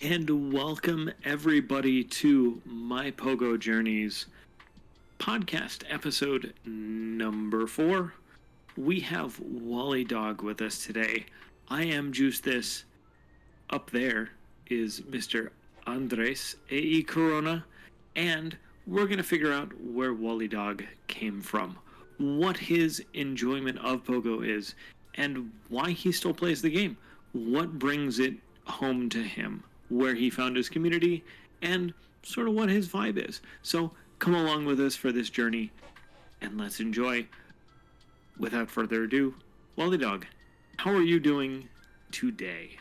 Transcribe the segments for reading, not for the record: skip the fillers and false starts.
and welcome everybody to my PoGo Journeys podcast episode number 4. We have Wallydog with us today. I am Juic3This. Up there is Mr. Andres AECORONA, and we're going to figure out where Wallydog came from, what his enjoyment of PoGo is, and why he still plays the game, what brings it home to him, where he found his community, and sort of what his vibe is. So come along with us for this journey, and let's enjoy. Without further ado, Wallydog, how are you doing today?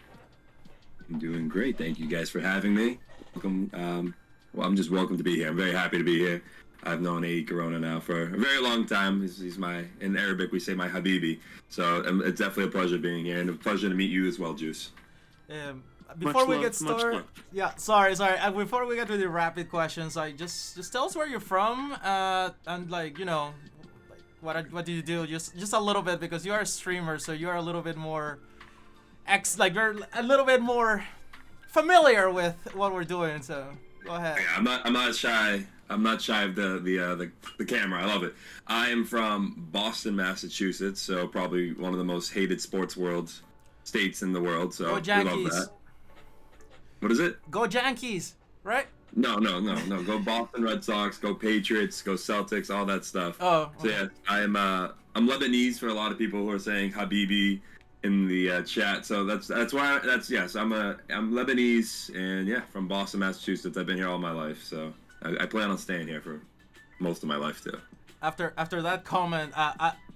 I'm doing great. Thank you guys for having me. Welcome. Well, I'm just welcome to be here. I'm very happy to be here. I've known AECORONA now for a very long time. He's my, in Arabic we say my Habibi. So it's definitely a pleasure being here, and a pleasure to meet you as well, Juice. Before we get started, sorry. Before we get to the rapid questions, just tell us where you're from, and like what do you do? Just a little bit, because you are a streamer, so you're a little bit more you're a little bit more familiar with what we're doing. So go ahead. Yeah, I'm not shy. I'm not shy of the camera. I love it. I am from Boston, Massachusetts, so probably one of the most hated sports states in the world. So Go Yankees. We love that. What is it? Go Yankees, right? No. Go Boston Red Sox. Go Patriots. Go Celtics. All that stuff. Oh. So yeah, I'm Lebanese for a lot of people who are saying Habibi in the chat. So that's why yes. I'm Lebanese, and yeah, from Boston, Massachusetts. I've been here all my life, so I plan on staying here for most of my life too. After that comment,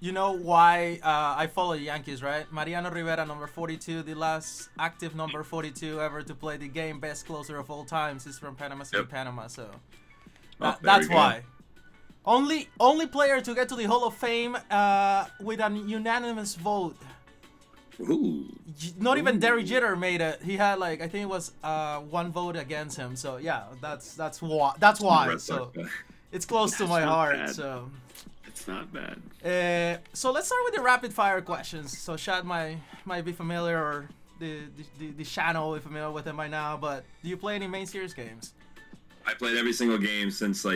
you know why I follow Yankees, right? Mariano Rivera, number 42, the last active number 42 ever to play the game, best closer of all times. He's from Panama City, Panama. So that's why. Only player to get to the Hall of Fame with an unanimous vote. Ooh. Not even Derry Jeter made it. He had I think it was one vote against him. So yeah, that's why. So. It's close to my heart, bad. So it's not bad. So let's start with the rapid fire questions. So Shad might be familiar, or the channel will be familiar with it by now. But do you play any main series games? I played every single game since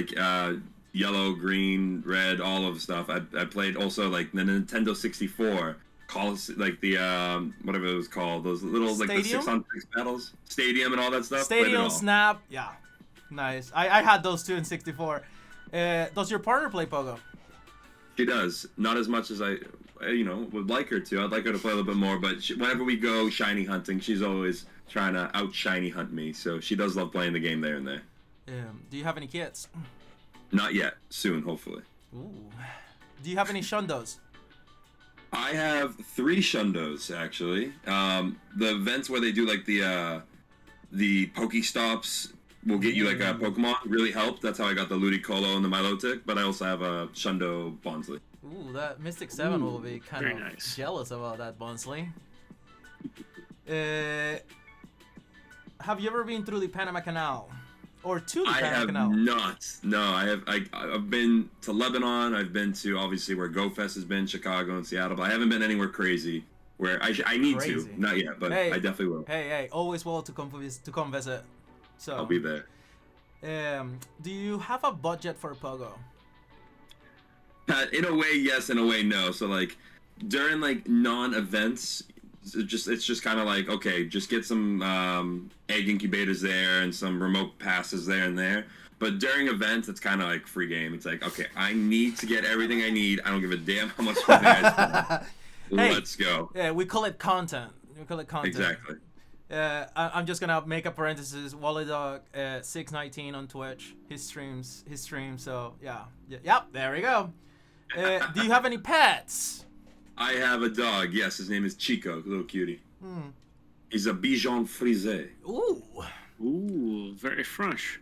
yellow, green, red, all of the stuff. I played also the Nintendo 64, the whatever it was called, those little Stadium? the 6-on-6 battles, Stadium and all that stuff. Stadium, Snap, yeah, nice. I had those too in 64. Does your partner play PoGo? She does. Not as much as I would like her to. I'd like her to play a little bit more, but whenever we go shiny hunting, she's always trying to out shiny hunt me. So she does love playing the game there and there. Do you have any kids? Not yet. Soon, hopefully. Ooh. Do you have any shundos? I have 3 shundos, actually. The events where they do the Pokestops will get you a Pokemon really helped. That's how I got the Ludicolo and the Milotic, but I also have a Shundo Bonsley. Ooh, that Mystic 7 will be kind of nice. Jealous about that Bonsley. Have you ever been through the Panama Canal? Or to the Panama Canal? I have not. No, I've been to Lebanon. I've been to, obviously, where GoFest has been, Chicago and Seattle, but I haven't been anywhere crazy where I need to. Not yet, but I definitely will. Hey, always welcome to come visit. So I'll be there. Do you have a budget for PoGo? In a way, yes. In a way, no. So during non-events, it's just kind of okay, just get some egg incubators there and some remote passes there and there. But during events, it's kind of free game. It's okay, I need to get everything I need. I don't give a damn how much money I spend. Let's go. Yeah, we call it content. Exactly. I'm just gonna make a parenthesis. Wallydog619 on Twitch. His streams. So yep. There we go. Do you have any pets? I have a dog. Yes, his name is Chico, little cutie. He's a Bichon Frise. Ooh, very fresh.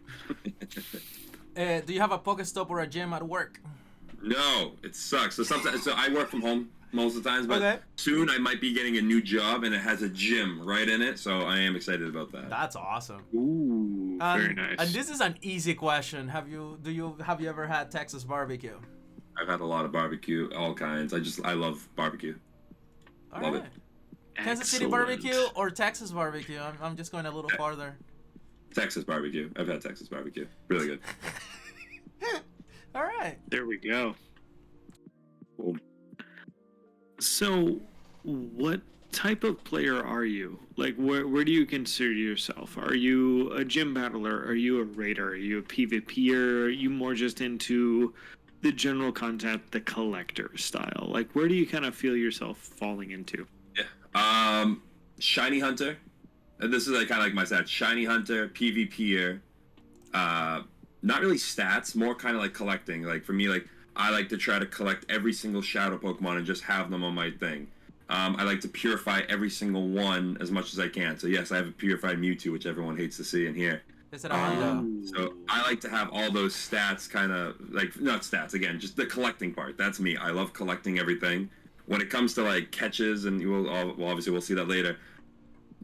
Do you have a Pokestop or a gym at work? No, it sucks. So I work from home most of the times, but soon I might be getting a new job and it has a gym right in it, so I am excited about that. That's awesome. Ooh, very nice. And this is an easy question. Have you ever had Texas barbecue? I've had a lot of barbecue, all kinds. I love barbecue. Love it. Kansas City barbecue or Texas barbecue? I'm just going a little farther. Texas barbecue. I've had Texas barbecue. Really good. All right. There we go. So, what type of player are you? Like, where do you consider yourself? Are you a gym battler? Are you a raider? Are you a PvPer? Are you more just into the general content, the collector style? Like, where do you kind of feel yourself falling into? Yeah. Shiny Hunter. And this is like kind of like my stats. Shiny Hunter, PvPer. Not really stats, more kind of like collecting. Like for me, like I like to try to collect every single shadow Pokemon and just have them on my thing. I like to purify every single one as much as I can. So yes, I have a purified Mewtwo, which everyone hates to see in here. So I like to have all those stats, kind of like not stats again, just the collecting part. That's me. I love collecting everything. When it comes to like catches, and well, obviously we'll see that later.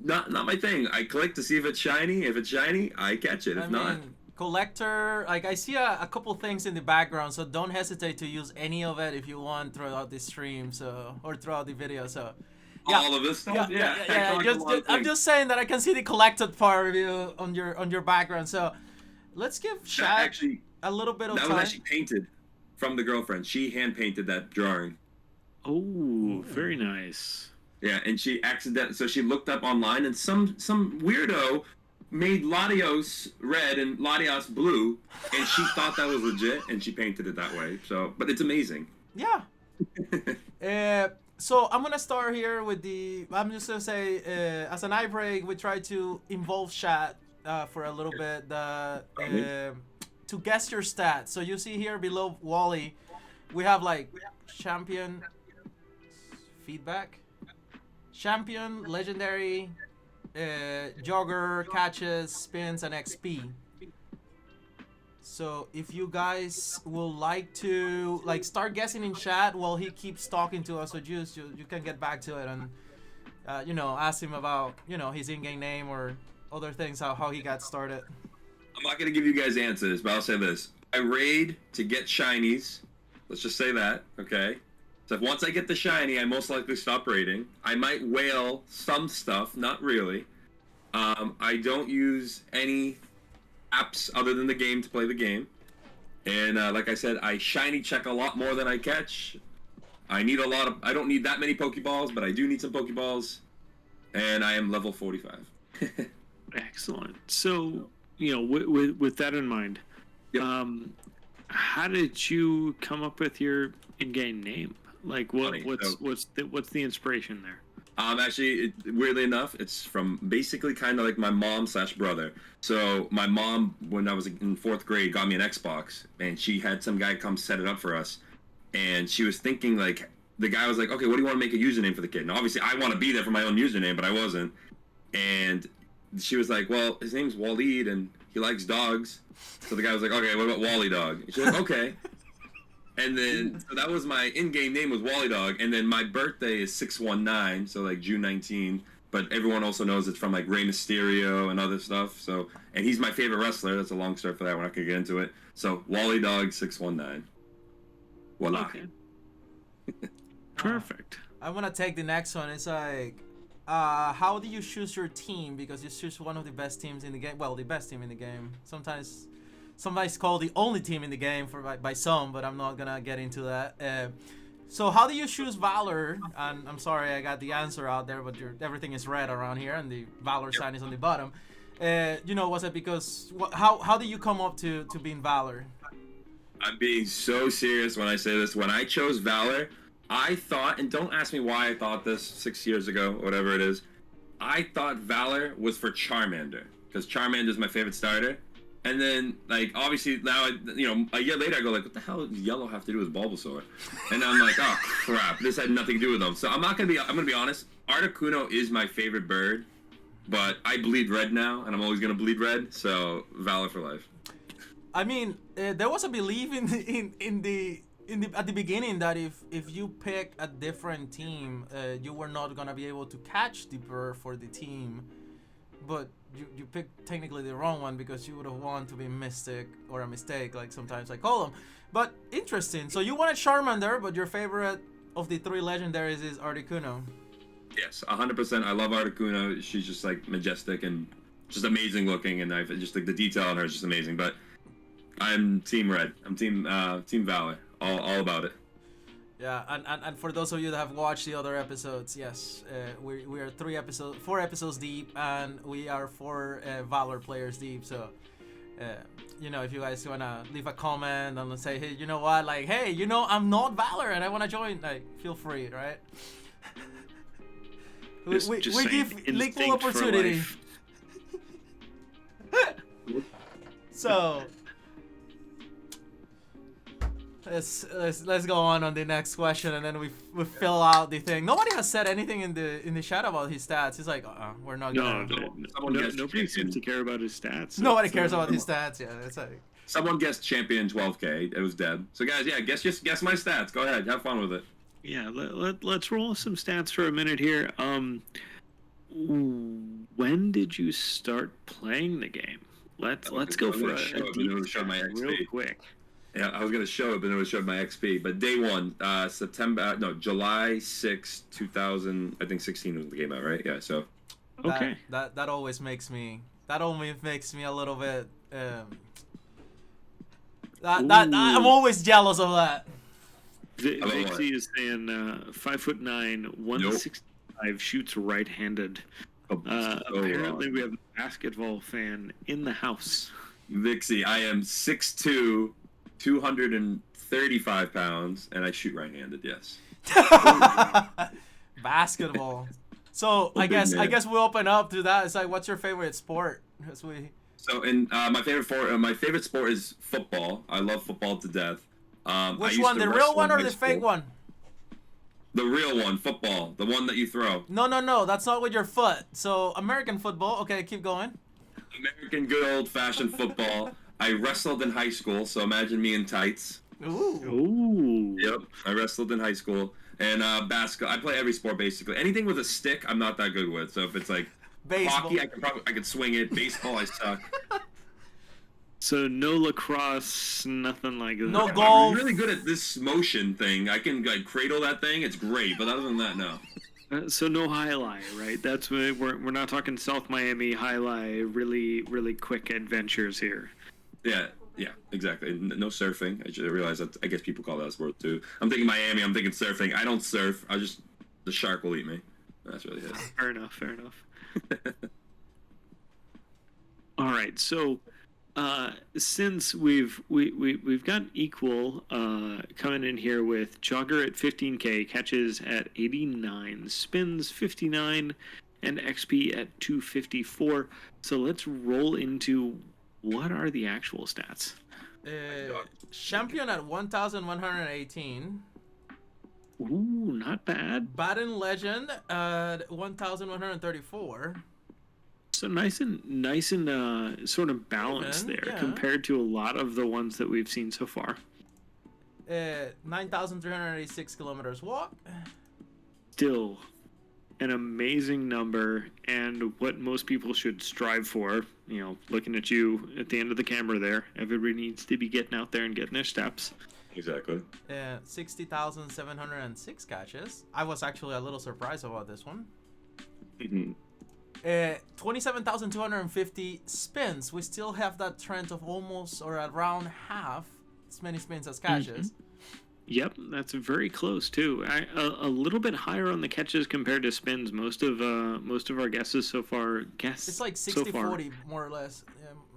Not my thing. I collect to see if it's shiny. If it's shiny, I catch it. If not, collector. Like I see a couple things in the background, so don't hesitate to use any of it if you want throughout the stream, or throughout the video. So yeah. All of this stuff. Yeah. I'm just saying that I can see the collected part of you on your background. So let's give Shad a little bit of time. That was actually painted from the girlfriend. She hand painted that drawing. Oh, very nice. Yeah, and she so she looked up online, and some weirdo made Latios red and Latios blue, and she thought that was legit, and she painted it that way. So, but it's amazing. Yeah. So I'm gonna start here with I'm just gonna say, as an eye break, we try to involve chat for a little bit to guess your stats. So you see here below Wally, we have like champion feedback. Champion, legendary, jogger, catches, spins, and XP. So if you guys would like to start guessing in chat while he keeps talking to us, so Juice, you can get back to it and ask him about his in-game name or other things, how he got started. I'm not gonna give you guys answers, but I'll say this: I raid to get shinies. Let's just say that, okay? So once I get the shiny, I most likely stop raiding. I might whale some stuff, not really. I don't use any apps other than the game to play the game. And like I said, I shiny check a lot more than I catch. I don't need that many Pokeballs, but I do need some Pokeballs. And I am level 45. Excellent. So, with that in mind, yep. How did you come up with your in-game name? Like, what's the inspiration there? Actually, weirdly enough, it's from basically kind of like my mom/brother. So my mom, when I was in 4th grade, got me an Xbox, and she had some guy come set it up for us. And she was thinking, like, the guy was like, okay, what do you want to make a username for the kid? And obviously, I want to be there for my own username, but I wasn't. And she was like, well, his name's Wallyd, and he likes dogs. So the guy was like, okay, what about Wallydog? And she's like, okay. And then, so that was my in-game name was Wallydog, and then my birthday is 619, so like June 19, but everyone also knows it's from like Rey Mysterio and other stuff, so, and he's my favorite wrestler. That's a long story for that, we're not gonna get into it. So, Wallydog619. Voila. Okay. Perfect. I want to take the next one. It's like, how do you choose your team? Because you choose one of the best teams in the game. Well, the best team in the game. Sometimes somebody's called the only team in the game by some, but I'm not gonna get into that. So how do you choose Valor? And I'm sorry I got the answer out there, but everything is red around here, and the Valor sign is on the bottom. Was it because how do you come up to being Valor? I'm being so serious when I say this. When I chose Valor, I thought, and don't ask me why I thought this 6 years ago, whatever it is, I thought Valor was for Charmander, because Charmander is my favorite starter. And then, like, obviously now, a year later I go like, what the hell does yellow have to do with Bulbasaur? And I'm like, oh crap, this had nothing to do with them. So I'm gonna be honest, Articuno is my favorite bird, but I bleed red now, and I'm always gonna bleed red, so Valor for life. I mean, there was a belief at the beginning that if you pick a different team, you were not gonna be able to catch the bird for the team, but you picked technically the wrong one because you would have wanted to be Mystic or a Mistake, like sometimes I call them. But interesting. So you wanted Charmander, but your favorite of the 3 legendaries is Articuno. Yes, 100%. I love Articuno. She's just like majestic, and just amazing looking, and I just like the detail on her is just amazing. But I'm Team Red. I'm Team Valor. All about it. Yeah, and for those of you that have watched the other episodes, yes, we are 4 episodes deep, and we are 4 Valor players deep. So, you know, if you guys wanna leave a comment and say, hey, you know what, like, hey, you know, I'm not Valor and I wanna join, like, feel free, right? we give equal opportunity. So. Let's go on the next question, and then we fill out the thing. Nobody has said anything in the chat about his stats. He's like, we're not gonna. Nobody seems to care about his stats. Nobody cares about his stats. Yeah, that's like. Someone guessed champion 12K. It was Deb. So guys, yeah, guess my stats. Go ahead, have fun with it. Yeah, let's roll some stats for a minute here. When did you start playing the game? Let's go for a real quick. Yeah, I was gonna show it, but it would show my XP. But day one, July 6, 2016 was the game out, right? Yeah, so. Okay. That always makes me. That only makes me a little bit. I'm always jealous of that. Vixie is saying 5'9", 165, shoots right-handed. Apparently, we have a basketball fan in the house. Vixie, I am 6'2". 235 pounds, and I shoot right-handed. Yes. Basketball. So I guess we open up to that. It's like, what's your favorite sport? So my favorite sport is football. I love football to death. Which one, the real one or the fake one? The real one, football, the one that you throw. No, that's not with your foot. So American football. Okay, keep going. American good old-fashioned football. I wrestled in high school, so imagine me in tights. Ooh. Yep, I wrestled in high school. And basketball, I play every sport basically. Anything with a stick, I'm not that good with. So if it's like baseball. Hockey, I could swing it. Baseball, I suck. So no lacrosse, nothing like that. No golf. I'm really good at this motion thing. I can like cradle that thing. It's great, but other than that, no. So no highlight, right? That's what we're not talking South Miami highlight. Really quick adventures here. Yeah, exactly. No surfing. I realize that. I guess people call that a sport too. I'm thinking Miami. I'm thinking surfing. I don't surf. The shark will eat me. That's really it. Fair enough. All right. So, since we've got equal coming in here with jogger at 15K, catches at 89, spins 59, and XP at 254. So let's roll into. What are the actual stats? Champion at 1,118. Ooh, not bad. Baden Legend at 1,134. So nice and sort of balanced there compared to a lot of the ones that we've seen so far. 9,386 kilometers walk. Still an amazing number, and what most people should strive for. You know, looking at you at the end of the camera there, everybody needs to be getting out there and getting their steps. Exactly. 60,706 catches. I was actually a little surprised about this one. Mm-hmm. 27,250 spins. We still have that trend of almost or around half as many spins as catches. Mm-hmm. Yep, that's very close too. A little bit higher on the catches compared to spins. Most of our guesses so far it's like 60-40 more or less.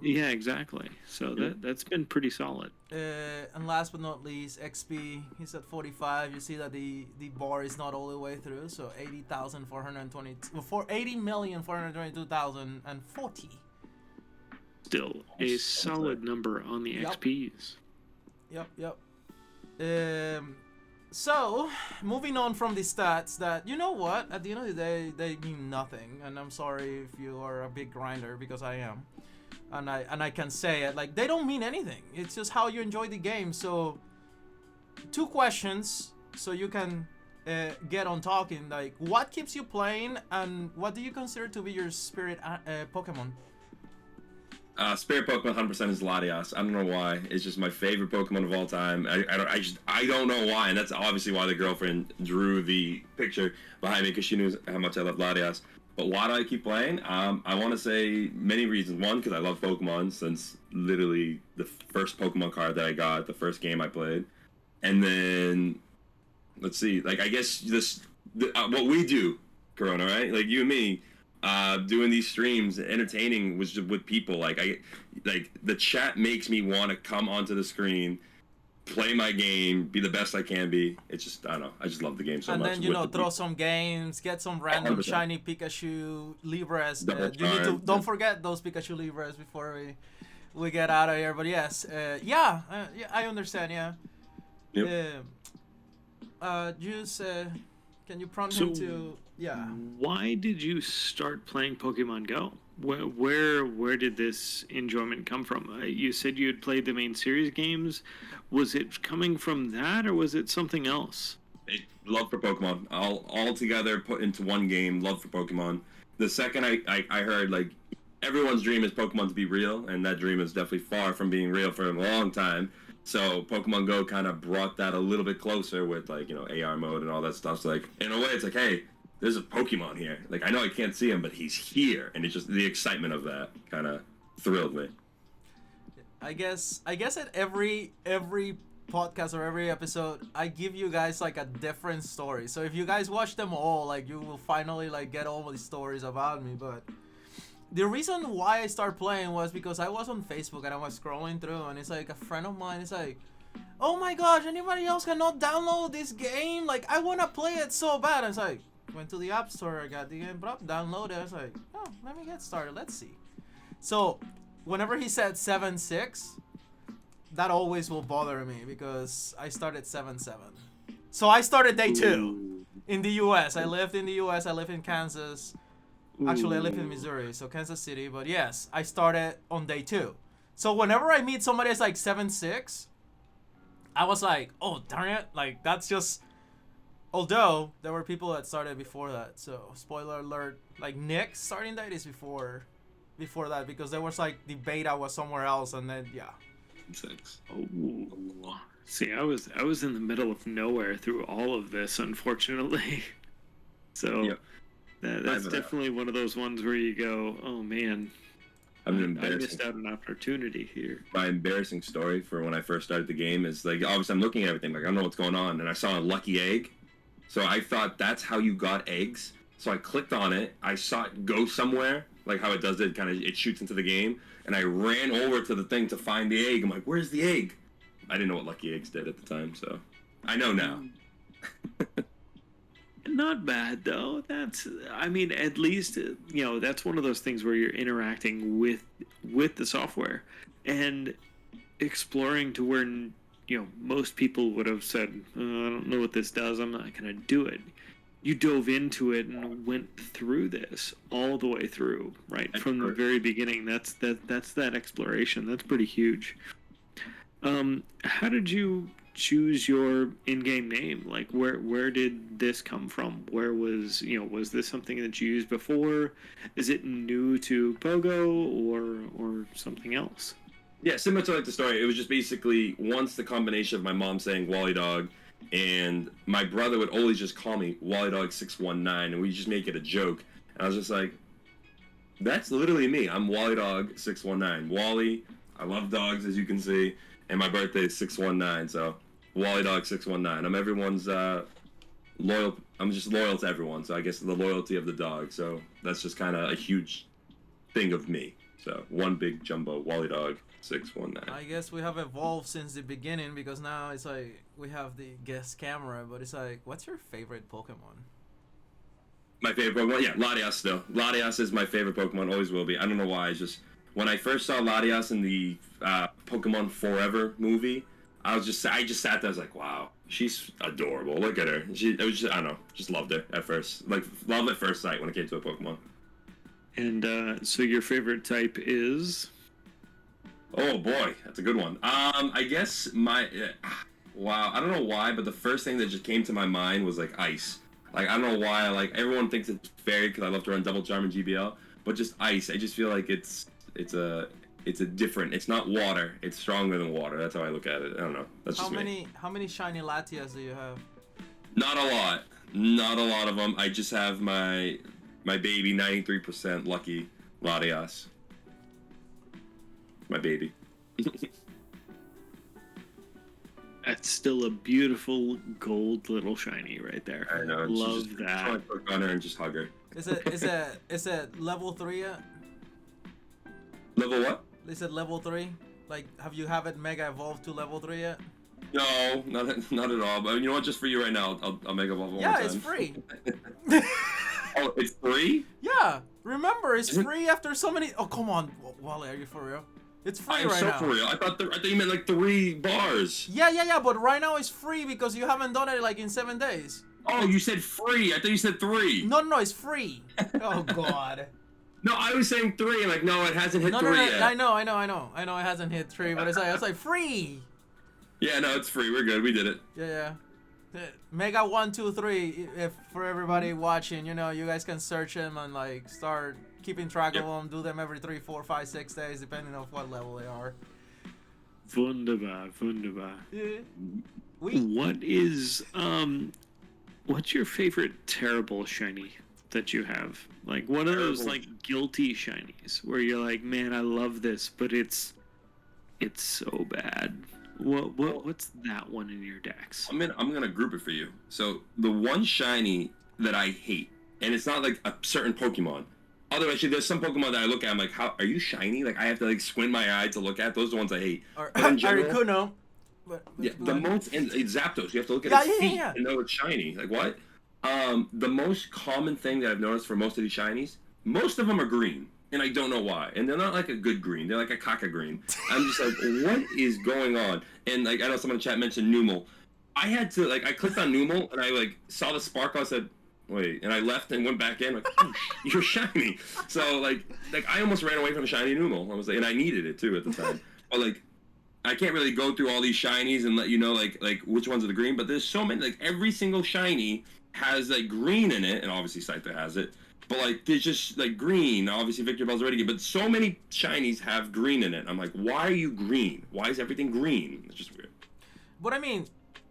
Yeah, exactly. So that's been pretty solid. And last but not least, XP. He's at 45. You see that the bar is not all the way through. So 80,422,040. Still a solid number on the XPs. Yep. So, moving on from the stats that, you know what, at the end of the day, they mean nothing. And I'm sorry if you are a big grinder, because I am. And I can say it, like, they don't mean anything. It's just how you enjoy the game. So, 2 questions so you can get on talking. Like, what keeps you playing, and what do you consider to be your spirit Pokemon? Spirit Pokemon 100% is Latias. I don't know why. It's just my favorite Pokemon of all time. I don't know why, and that's obviously why the girlfriend drew the picture behind me, because she knew how much I love Latias. But why do I keep playing? I want to say many reasons. One, because I love Pokemon since literally the first Pokemon card that I got, the first game I played. And then, let's see, like, I guess what we do, Corona, right? Like, you and me, doing these streams, entertaining was just with people. Like, the chat makes me want to come onto the screen, play my game, be the best I can be. It's just, I don't know, I just love the game so much. And then, you know, throw some games, get some random 100%. shiny Pikachu libres. You need to, don't forget those Pikachu libres before we get out of here. But yes, yeah, I understand, yeah. Yep. Juic, can you prompt him to, yeah. Why did you start playing Pokemon Go? Where did this enjoyment come from? You said you had played the main series games. Was it coming from that, or was it something else? Love for Pokemon. All together put into one game. Love for Pokemon. The second I heard, like, everyone's dream is Pokemon to be real, and that dream is definitely far from being real for a long time. So Pokemon Go kind of brought that a little bit closer with, like, you know, AR mode and all that stuff. So, like, in a way, it's like, hey, there's a Pokemon here. Like, I know I can't see him, but he's here, and it's just the excitement of that kind of thrilled me. I guess at every podcast or every episode, I give you guys like a different story. So if you guys watch them all, like, you will finally like get all these stories about me. But the reason why I started playing was because I was on Facebook and I was scrolling through, and it's like a friend of mine is like, oh my gosh, anybody else cannot download this game? Like, I want to play it so bad. I was like, went to the App Store, I got the game, downloaded. I was like, oh, let me get started. Let's see. So whenever he said 7.6, that always will bother me because I started 7.7. So I started day 2 in the US. I lived in the US. I live in Kansas. Actually, I live in Missouri, so Kansas City. But yes, I started on day 2. So whenever I meet somebody that's like 7.6, I was like, oh, darn it. Like, that's just... Although, there were people that started before that. So, spoiler alert. Like, Nick's starting date is before that, because there was like the beta was somewhere else, and then, yeah. 6. Oh, see, I was in the middle of nowhere through all of this, unfortunately. So Yep. that's definitely one of those ones where you go, oh man, I missed out an opportunity here. My embarrassing story for when I first started the game is, like, obviously I'm looking at everything, like, I don't know what's going on, and I saw a lucky egg, so I thought that's how you got eggs. So I clicked on it, I saw it go somewhere, like how it does it, kind of, it shoots into the game, and I ran over to the thing to find the egg. I'm like, where's the egg? I didn't know what lucky eggs did at the time, so I know now. Not bad though. That's, I mean, at least, you know, that's one of those things where you're interacting with the software and exploring to where, you know, most people would have said, I don't know what this does, I'm not gonna do it. You dove into it and went through this all the way through, right from the very beginning. That's that exploration. That's pretty huge. How did you choose your in-game name? Like, where did this come from? Where was, you know, was this something that you used before? Is it new to Pogo or something else? Yeah, similar to like the story. It was just basically once the combination of my mom saying Wallydog, and my brother would always just call me Wallydog619, and we just make it a joke. And I was just like, that's literally me. I'm Wallydog619. Wally, I love dogs, as you can see, and my birthday is 619, so Wallydog619. I'm everyone's loyal. I'm just loyal to everyone, so I guess the loyalty of the dog. So that's just kind of a huge thing of me. So one big jumbo Wallydog619. I guess we have evolved since the beginning, because now it's like we have the guest camera, but it's like, what's your favorite Pokemon? My favorite Pokemon? Yeah, Latias still. Latias is my favorite Pokemon, always will be. I don't know why, it's just, when I first saw Latias in the Pokemon Forever movie, I just sat there, I was like, wow, she's adorable, look at her. It was just, I don't know, just loved her at first. Like, love at first sight when it came to a Pokemon. And so your favorite type is? Oh boy, that's a good one. I guess wow, I don't know why, but the first thing that just came to my mind was like ice. Like, I don't know why, like, everyone thinks it's fairy because I love to run double charm in GBL, but just ice. I just feel like it's a different, it's not water, it's stronger than water. That's how I look at it. I don't know. That's just me. How many shiny Latias do you have? Not a lot of them. I just have my My baby, 93% lucky Latias. My baby. That's still a beautiful gold little shiny right there. I know. Love just, that. I want to click on her and just hug her. Is it level 3 yet? Level what? Is it level 3? Like, have it mega evolved to level 3 yet? No, not at all. But you know what? Just for you right now, I'll make a level one. Yeah, more it's time. free. Oh, it's free? Yeah, remember, it's free after so many. Oh, come on, Wally, are you for real? It's free I'm right so now. for real. I thought you meant like 3 bars. Yeah, but right now it's free because you haven't done it like in 7 days. Oh, you said free. I thought you said 3. No, it's free. Oh God. No, I was saying 3. Like, no, it hasn't hit 3 yet. I know. It hasn't hit 3, but it's like free. Yeah, no, it's free. We're good. We did it. Yeah. Mega 1, 2, 3. If for everybody watching, you know, you guys can search them and like start keeping track of them. Do them every 3, 4, 5, 6 days, depending on what level they are. Wunderbar. Yeah. What's your favorite terrible shiny that you have? Like one of those like guilty shinies where you're like, man, I love this, but it's so bad. What's that one in your decks? I'm gonna group it for you. So the one shiny that I hate, and it's not like a certain Pokemon. Although actually, there's some Pokemon that I look at, I'm like, how are you shiny? Like I have to like squint my eye to look at. Those are the ones I hate. Articuno. Yeah, the most and it's Zapdos. You have to look at its feet and know it's shiny. Like what? The most common thing that I've noticed for most of these shinies, most of them are green, and I don't know why. And they're not like a good green. They're like a caca green. I'm just like, what is going on? And like I know someone in chat mentioned Numel. I had to like I clicked on Numel and I like saw the sparkle. I said, wait, and I left and went back in. Like, oh, you're shiny. So like I almost ran away from shiny Numel. I was like, and I needed it too at the time. But like. I can't really go through all these shinies and let you know like which ones are the green, but there's so many, like every single shiny has like green in it, and obviously Scyther has it, but like there's just like green, obviously Victor Bell's already good, but so many shinies have green in it. I'm like, why are you green? Why is everything green? It's just weird. But I mean,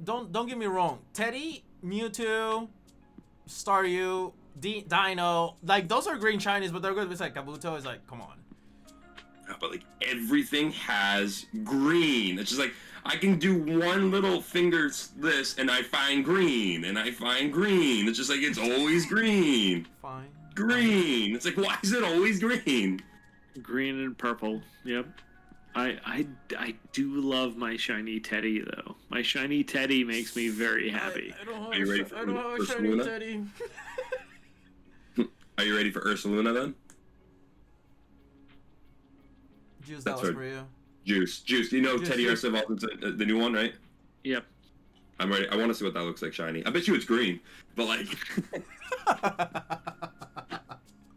don't get me wrong, Teddy, Mewtwo, Staryu, Dino, like those are green shinies, but they're good. It's like Kabuto is like, come on. But like everything has green. It's just like I can do one little finger this and I find green and I find green. It's just like it's always green. Fine. Green. It's like why is it always green? Green and purple. Yep. I do love my shiny Teddy though. My shiny Teddy makes me very happy. I don't Are you ready for shiny Teddy. Are you ready for Ursaluna then? Juice, that was for you. Juice. You know Teddy Ursa evolved into the new one, right? Yep. I'm ready. I want to see what that looks like shiny. I bet you it's green, but like,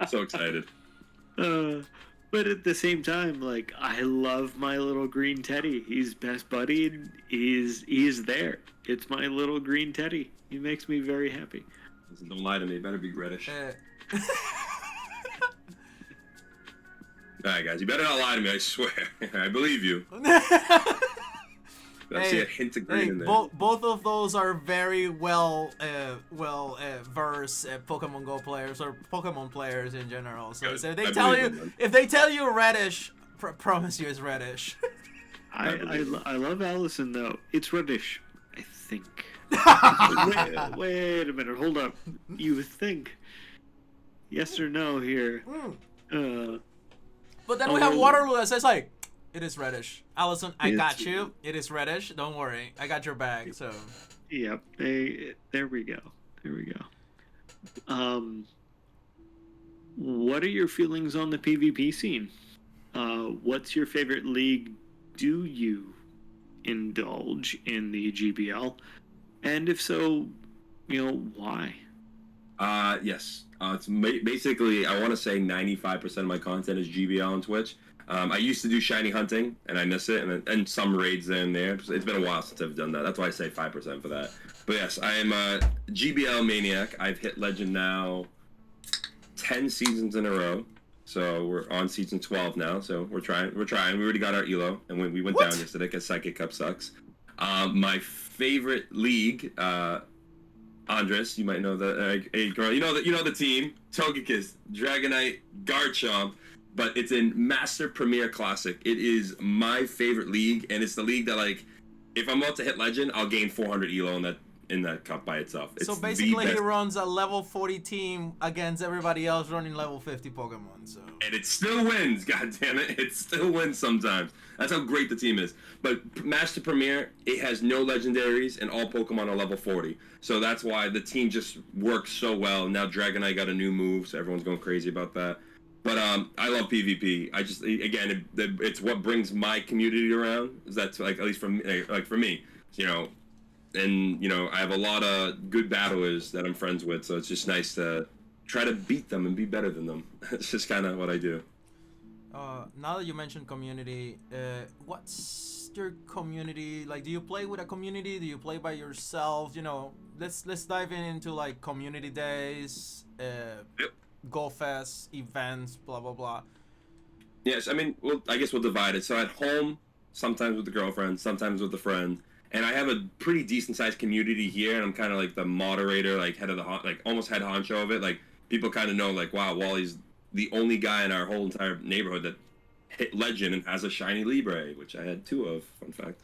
I'm so excited. But at the same time, like I love my little green Teddy. He's best buddy. And he's there. It's my little green Teddy. He makes me very happy. Listen, don't lie to me. It better be reddish. Alright guys, you better not lie to me, I swear. I believe you. I see a hint of green in there. Both of those are very versed Pokemon Go players or Pokemon players in general. So if they tell you reddish, promise you it's reddish. I love Allison though. It's reddish, I think. wait a minute, hold up. You think? Yes or no here? But then we have Waterloo that says like, it is reddish. Allison, I got you. It is reddish. Don't worry, I got your bag. So. Yep. There we go. What are your feelings on the PvP scene? What's your favorite league? Do you indulge in the GBL? And if so, why? Yes. It's basically, I want to say 95% of my content is GBL on Twitch. I used to do shiny hunting, and I miss it, and some raids there and there. It's been a while since I've done that. That's why I say 5% for that. But yes, I am a GBL maniac. I've hit Legend now 10 seasons in a row. So we're on season 12 now. So we're trying. We already got our ELO, and we went down yesterday because Psychic Cup sucks. My favorite league, Andres, you might know the AECORONA. You know the team. Togekiss, Dragonite, Garchomp, but it's in Master Premier Classic. It is my favorite league, and it's the league that, like, if I'm about to hit Legend, I'll gain 400 elo in that cup by itself. It's so basically, he runs a level 40 team against everybody else running level 50 Pokemon. So. And it still wins, god damn it. It still wins sometimes. That's how great the team is. But Master Premier, it has no legendaries, and all Pokemon are level 40. So that's why the team just works so well. Now Dragonite got a new move, so everyone's going crazy about that. But I love PvP. I just, again, it's what brings my community around. That's like, at least for me, you know. And, you know, I have a lot of good battlers that I'm friends with, so it's just nice to try to beat them and be better than them. It's just kind of what I do. Now that you mentioned community, what's your community like? Do you play with a community? Do you play by yourself? You know, let's dive into like community days, Go Fest, events, blah blah blah. Yes, I mean, I guess we'll divide it. So at home, sometimes with the girlfriend, sometimes with a friend, and I have a pretty decent sized community here, and I'm kind of like the moderator, like head of the almost head honcho of it. Like people kind of know, like, wow, Wally's the only guy in our whole entire neighborhood that hit Legend and has a shiny Libre, which I had 2 of, fun fact.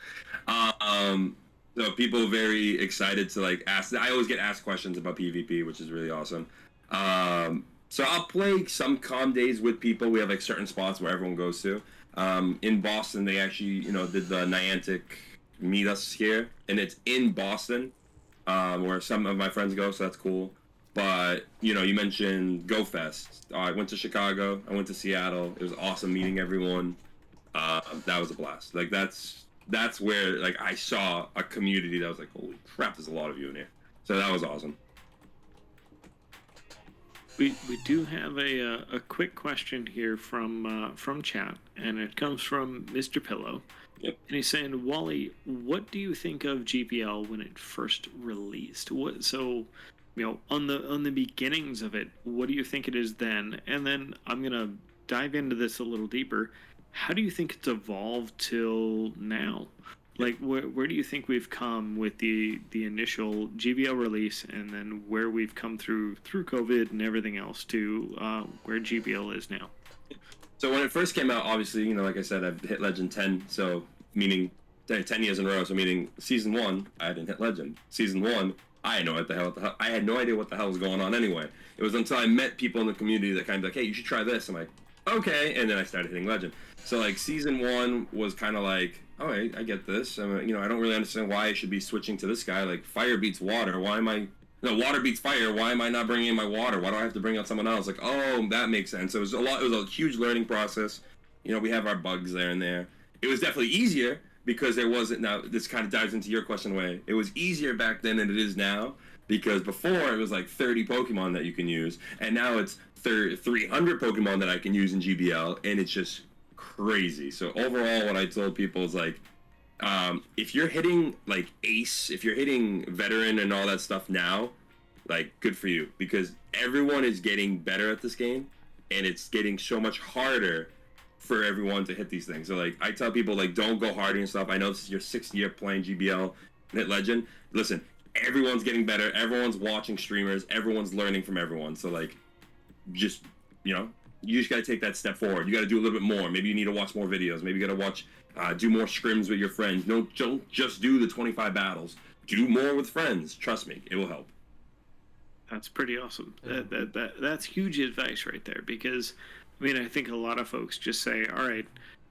So people are very excited to like ask. I always get asked questions about PvP, which is really awesome. So I'll play some calm days with people. We have like certain spots where everyone goes to. In Boston, they actually, you know, did the Niantic meet us here, and it's in Boston, where some of my friends go, so that's cool. But, you know, you mentioned Go Fest. I went to Chicago. I went to Seattle. It was awesome meeting everyone. That was a blast. Like, that's where, like, I saw a community that was like, holy crap, there's a lot of you in here. So that was awesome. We do have a quick question here from chat, and it comes from Mr. Pillow. Yep. And he's saying, Wally, what do you think of GBL when it first released? So, you know, on the beginnings of it, what do you think it is then? And then I'm gonna dive into this a little deeper. How do you think it's evolved till now? Like, where do you think we've come with the initial GBL release, and then where we've come through COVID and everything else to where GBL is now? So when it first came out, obviously, you know, like I said, I've hit Legend 10, so meaning 10 years in a row. So meaning Season 1, I didn't hit Legend. Season 1, I had no idea what the hell was going on anyway. It was until I met people in the community that kind of like, hey, you should try this. I'm like, okay, and then I started hitting Legend. So like Season 1 was kind of like, all right, I get this. You know, I don't really understand why I should be switching to this guy. Like, fire beats water. Why am I... No, water beats fire. Why am I not bringing in my water? Why do I have to bring out someone else? Like, oh, that makes sense. So it was a huge learning process. You know, we have our bugs there and there. It was definitely easier because there wasn't... Now, this kind of dives into your question way. It was easier back then than it is now because before it was like 30 Pokemon that you can use, and now it's 300 Pokemon that I can use in GBL, and it's just crazy. So overall, what I told people is like, if you're hitting like Ace, if you're hitting Veteran and all that stuff now, like, good for you, because everyone is getting better at this game, and it's getting so much harder for everyone to hit these things. So like, I tell people, like, don't go hardy and stuff. I know this is your 6th year playing GBL and hit Legend. Listen, everyone's getting better. Everyone's watching streamers. Everyone's learning from everyone. So like, just, you know, you just got to take that step forward. You got to do a little bit more. Maybe you need to watch more videos. Maybe you got to watch, do more scrims with your friends. Don't just do the 25 battles. Do more with friends. Trust me, it will help. That's pretty awesome. That's huge advice right there, because, I mean, I think a lot of folks just say, all right,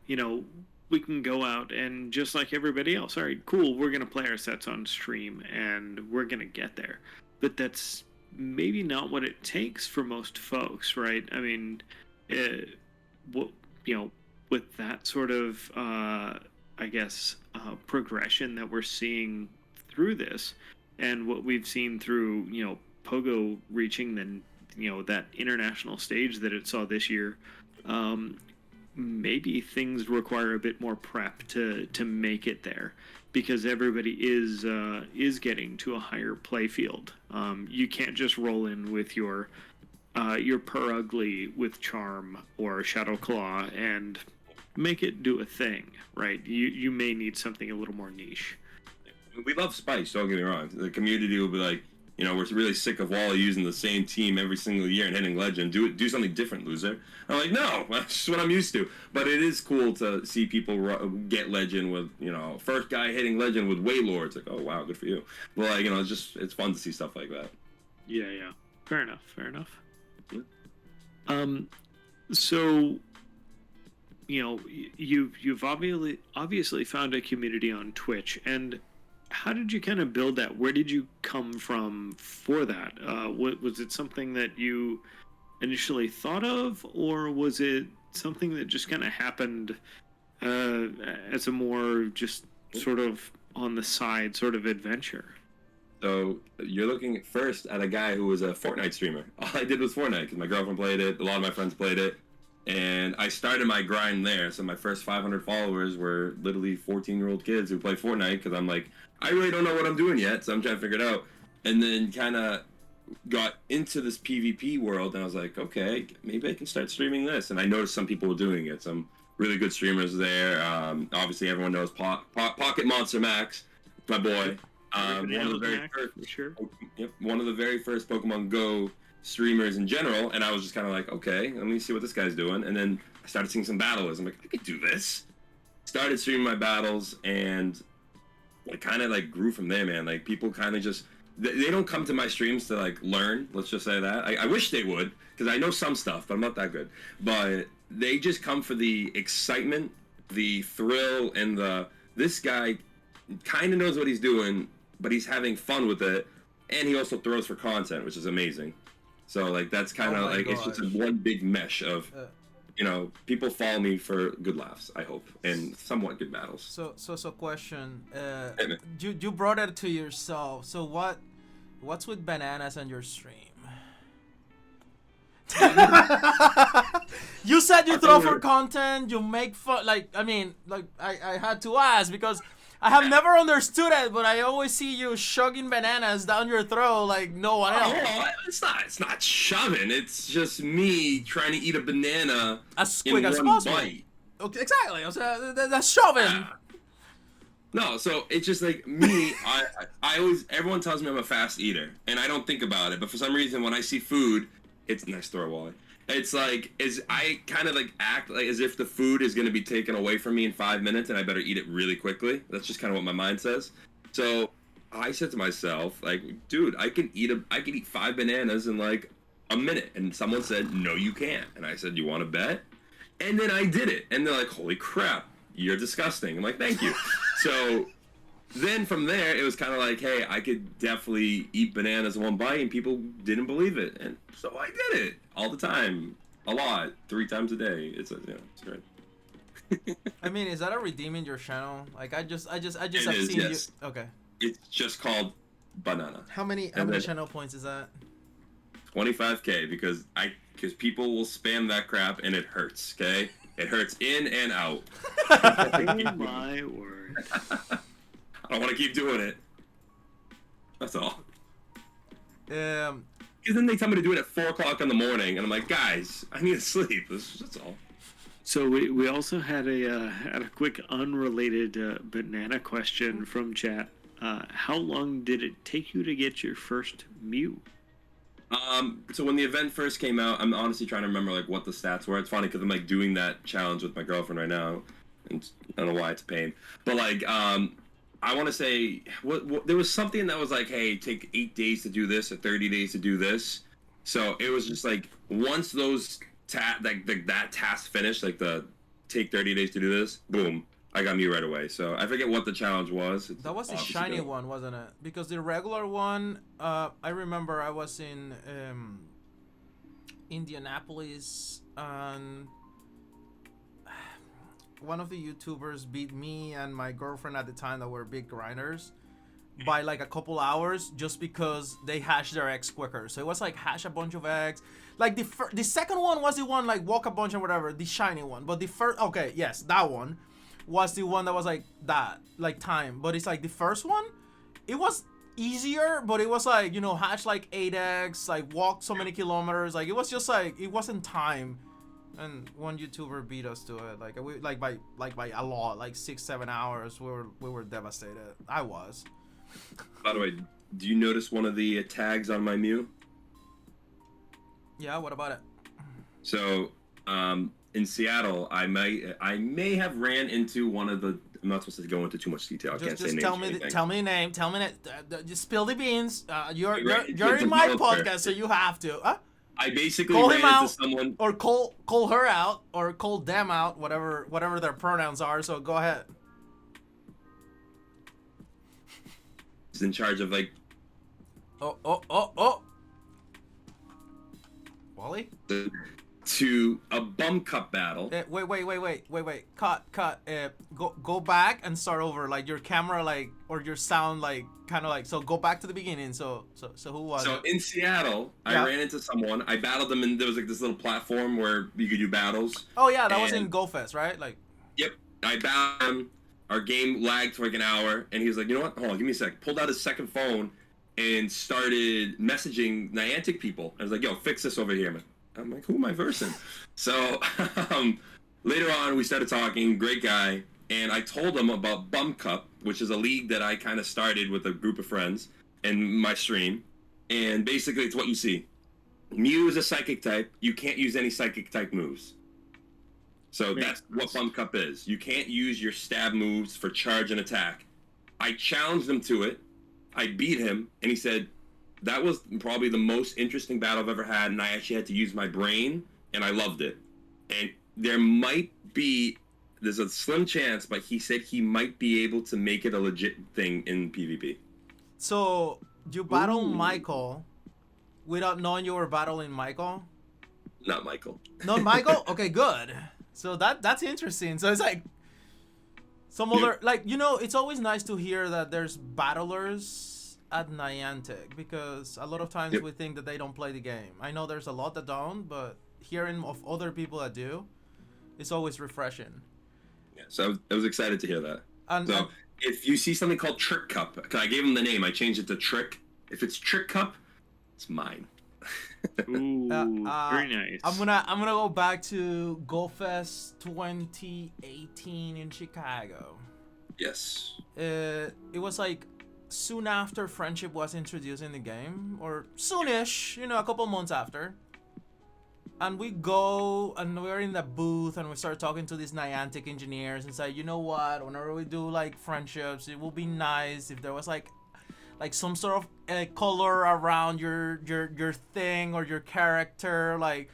you know, we can go out and just like everybody else, all right, cool, we're going to play our sets on stream and we're going to get there. But that's maybe not what it takes for most folks, right? I mean, what, you know, with that sort of, I guess, progression that we're seeing through this, and what we've seen through, you know, PoGo reaching the, you know, that international stage that it saw this year, maybe things require a bit more prep to make it there, because everybody is getting to a higher play field. You can't just roll in with your Purugly with Charm or Shadow Claw and make it do a thing, right? You may need something a little more niche. We love Spice, don't get me wrong. The community will be like, You know, we're really sick of Wally using the same team every single year and hitting legend. Do something different, loser. I'm like, no, that's just what I'm used to. But it is cool to see people get legend with, you know, first guy hitting legend with Waylord. It's like, oh wow, good for you. Well, like, you know, it's fun to see stuff like that. Yeah. Fair enough. Yeah. So, you know, you've obviously found a community on Twitch, and how did you kind of build that? Where did you come from for that? Was it something that you initially thought of, or was it something that just kind of happened as a more just sort of on the side sort of adventure? So you're looking first at a guy who was a Fortnite streamer. All I did was Fortnite because my girlfriend played it, a lot of my friends played it, and I started my grind there. So my first 500 followers were literally 14-year-old kids who play Fortnite because I'm like, I really don't know what I'm doing yet, so I'm trying to figure it out. And then kind of got into this PvP world, and I was like, okay, maybe I can start streaming this. And I noticed some people were doing it, some really good streamers there. Obviously, everyone knows Pocket Monster Max, my boy. One of the very first, sure. Yep, one of the very first Pokemon Go streamers in general, and I was just kind of like, okay, let me see what this guy's doing. And then I started seeing some battles. I'm like, I could do this. Started streaming my battles, and I kind of like grew from there, man. Like people kind of just they don't come to my streams to like learn. Let's just say that. I wish they would, because I know some stuff, but I'm not that good. But they just come for the excitement, the thrill, and this guy kind of knows what he's doing, but he's having fun with it, and he also throws for content, which is amazing. So like that's kind of like it's just one big mesh of, you know, people follow me for good laughs, I hope, and somewhat good battles. So question, you brought it to yourself. So what's with bananas on your stream? You said you throw for content, you make fun. Like I mean, like I had to ask because I have never understood it, but I always see you shoving bananas down your throat like no one else. Oh, it's not shoving. It's just me trying to eat a banana as quick as possible. Bite. Okay, exactly. That's shoving. No, so it's just like me. I always everyone tells me I'm a fast eater, and I don't think about it. But for some reason, when I see food, it's nice throw, Wally. It's like I kind of like act like as if the food is gonna be taken away from me in 5 minutes, and I better eat it really quickly. That's just kind of what my mind says. So I said to myself, like, dude, I can eat 5 bananas in like a minute. And someone said, no, you can't. And I said, you want to bet? And then I did it, and they're like, holy crap, you're disgusting. I'm like, thank you. So then from there, it was kind of like, hey, I could definitely eat bananas in one bite, and people didn't believe it, and so I did it all the time, a lot, 3 times a day. It's great. I mean, is that a redeeming your channel? Like, I just have is, seen yes. you. Okay. It's just called Banana. How many channel points is that? 25K because people will spam that crap and it hurts. Okay, it hurts in and out. Oh my word. I don't want to keep doing it. That's all. Because then they tell me to do it at 4 o'clock in the morning, and I'm like, guys, I need to sleep. That's all. So we also had a quick unrelated banana question from chat. How long did it take you to get your first Mew? So when the event first came out, I'm honestly trying to remember like what the stats were. It's funny because I'm like doing that challenge with my girlfriend right now, and I don't know why it's a pain, but like I want to say what there was something that was like, hey, take 8 days to do this or 30 days to do this. So it was just like once those that task finished, like the take 30 days to do this, boom, I got Mew right away. So I forget what the challenge was. That was the shiny one, wasn't it? Because the regular one, I remember I was in Indianapolis, and one of the YouTubers beat me and my girlfriend at the time that were big grinders by like a couple hours just because they hashed their eggs quicker. So it was like hash a bunch of eggs. Like the second one was the one like walk a bunch and whatever, the shiny one. But the first, okay, yes, that one was the one that was like that, like time. But it's like the first one, it was easier, but it was like, you know, hatch like 8 eggs, like walk so many kilometers. Like it was just like, it wasn't time. And one YouTuber beat us to it, like by a lot, like 6-7 hours. We were devastated. I was. By the way, do you notice one of the tags on my Mew? Yeah, what about it? So, in Seattle, I may have ran into one of the. I'm not supposed to go into too much detail. I can't say names. Tell me a name. Just spill the beans. You're in my developer. podcast, so you have to. I basically call ran him out, into someone, or call her out, or call them out, whatever their pronouns are. So go ahead. who's in charge of like. Oh. Wally? To a bum cup battle. Wait. Cut. Go back and start over. Like your camera, like, or your sound, like, kind of like. So go back to the beginning. So who was it? So in Seattle, I ran into someone. I battled them, and there was like this little platform where you could do battles. Oh yeah, that was in GoFest, right? Like. Yep. I battled him. Our game lagged for like an hour, and he was like, "You know what? Hold on, give me a sec." Pulled out his second phone and started messaging Niantic people. I was like, "Yo, fix this over here, man." I'm like, who am I versing? So later on, we started talking. Great guy. And I told him about Bum Cup, which is a league that I kind of started with a group of friends in my stream. And basically, it's what you see. Mew is a psychic type. You can't use any psychic type moves. So that's what Bum Cup is. You can't use your stab moves for charge and attack. I challenged him to it. I beat him. And he said, that was probably the most interesting battle I've ever had, and I actually had to use my brain, and I loved it. And there's a slim chance, but he said he might be able to make it a legit thing in PvP. So, you battled Michael without knowing you were battling Michael? Not Michael. Not Michael? Okay, good. So that's interesting. So it's like, some other, like, it's always nice to hear that there's battlers at Niantic, because a lot of times we think that they don't play the game. I know there's a lot that don't, but hearing of other people that do, it's always refreshing. Yeah, so I was excited to hear that. And if you see something called Trick Cup, because I gave him the name, I changed it to Trick. If it's Trick Cup, it's mine. Ooh, very nice. I'm gonna go back to GoFest 2018 in Chicago. Yes. It was like soon after Friendship was introduced in the game, or soonish, a couple months after. And we go, and we're in the booth, and we start talking to these Niantic engineers and say, you know what, whenever we do like friendships, it would be nice if there was like some sort of color around your thing or your character, like,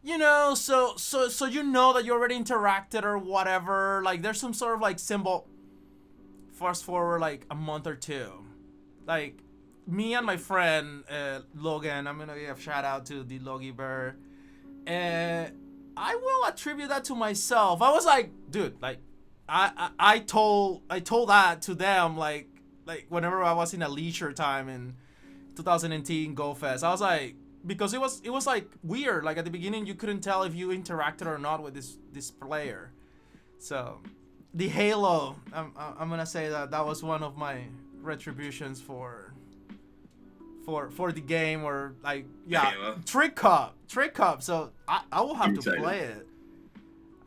so you know that you already interacted or whatever. Like, there's some sort of like symbol. Fast forward like a month or two, like me and my friend Logan, I'm gonna give a shout out to the Logie Bear. I will attribute that to myself. I was like, dude, like I told that to them like whenever I was in a leisure time in 2018 GoFest. I was like, because it was like weird. Like at the beginning, you couldn't tell if you interacted or not with this player. So. The Halo, I'm gonna say that was one of my retributions for the game, or like, yeah, Halo. Trick Cup. So I will have to play it.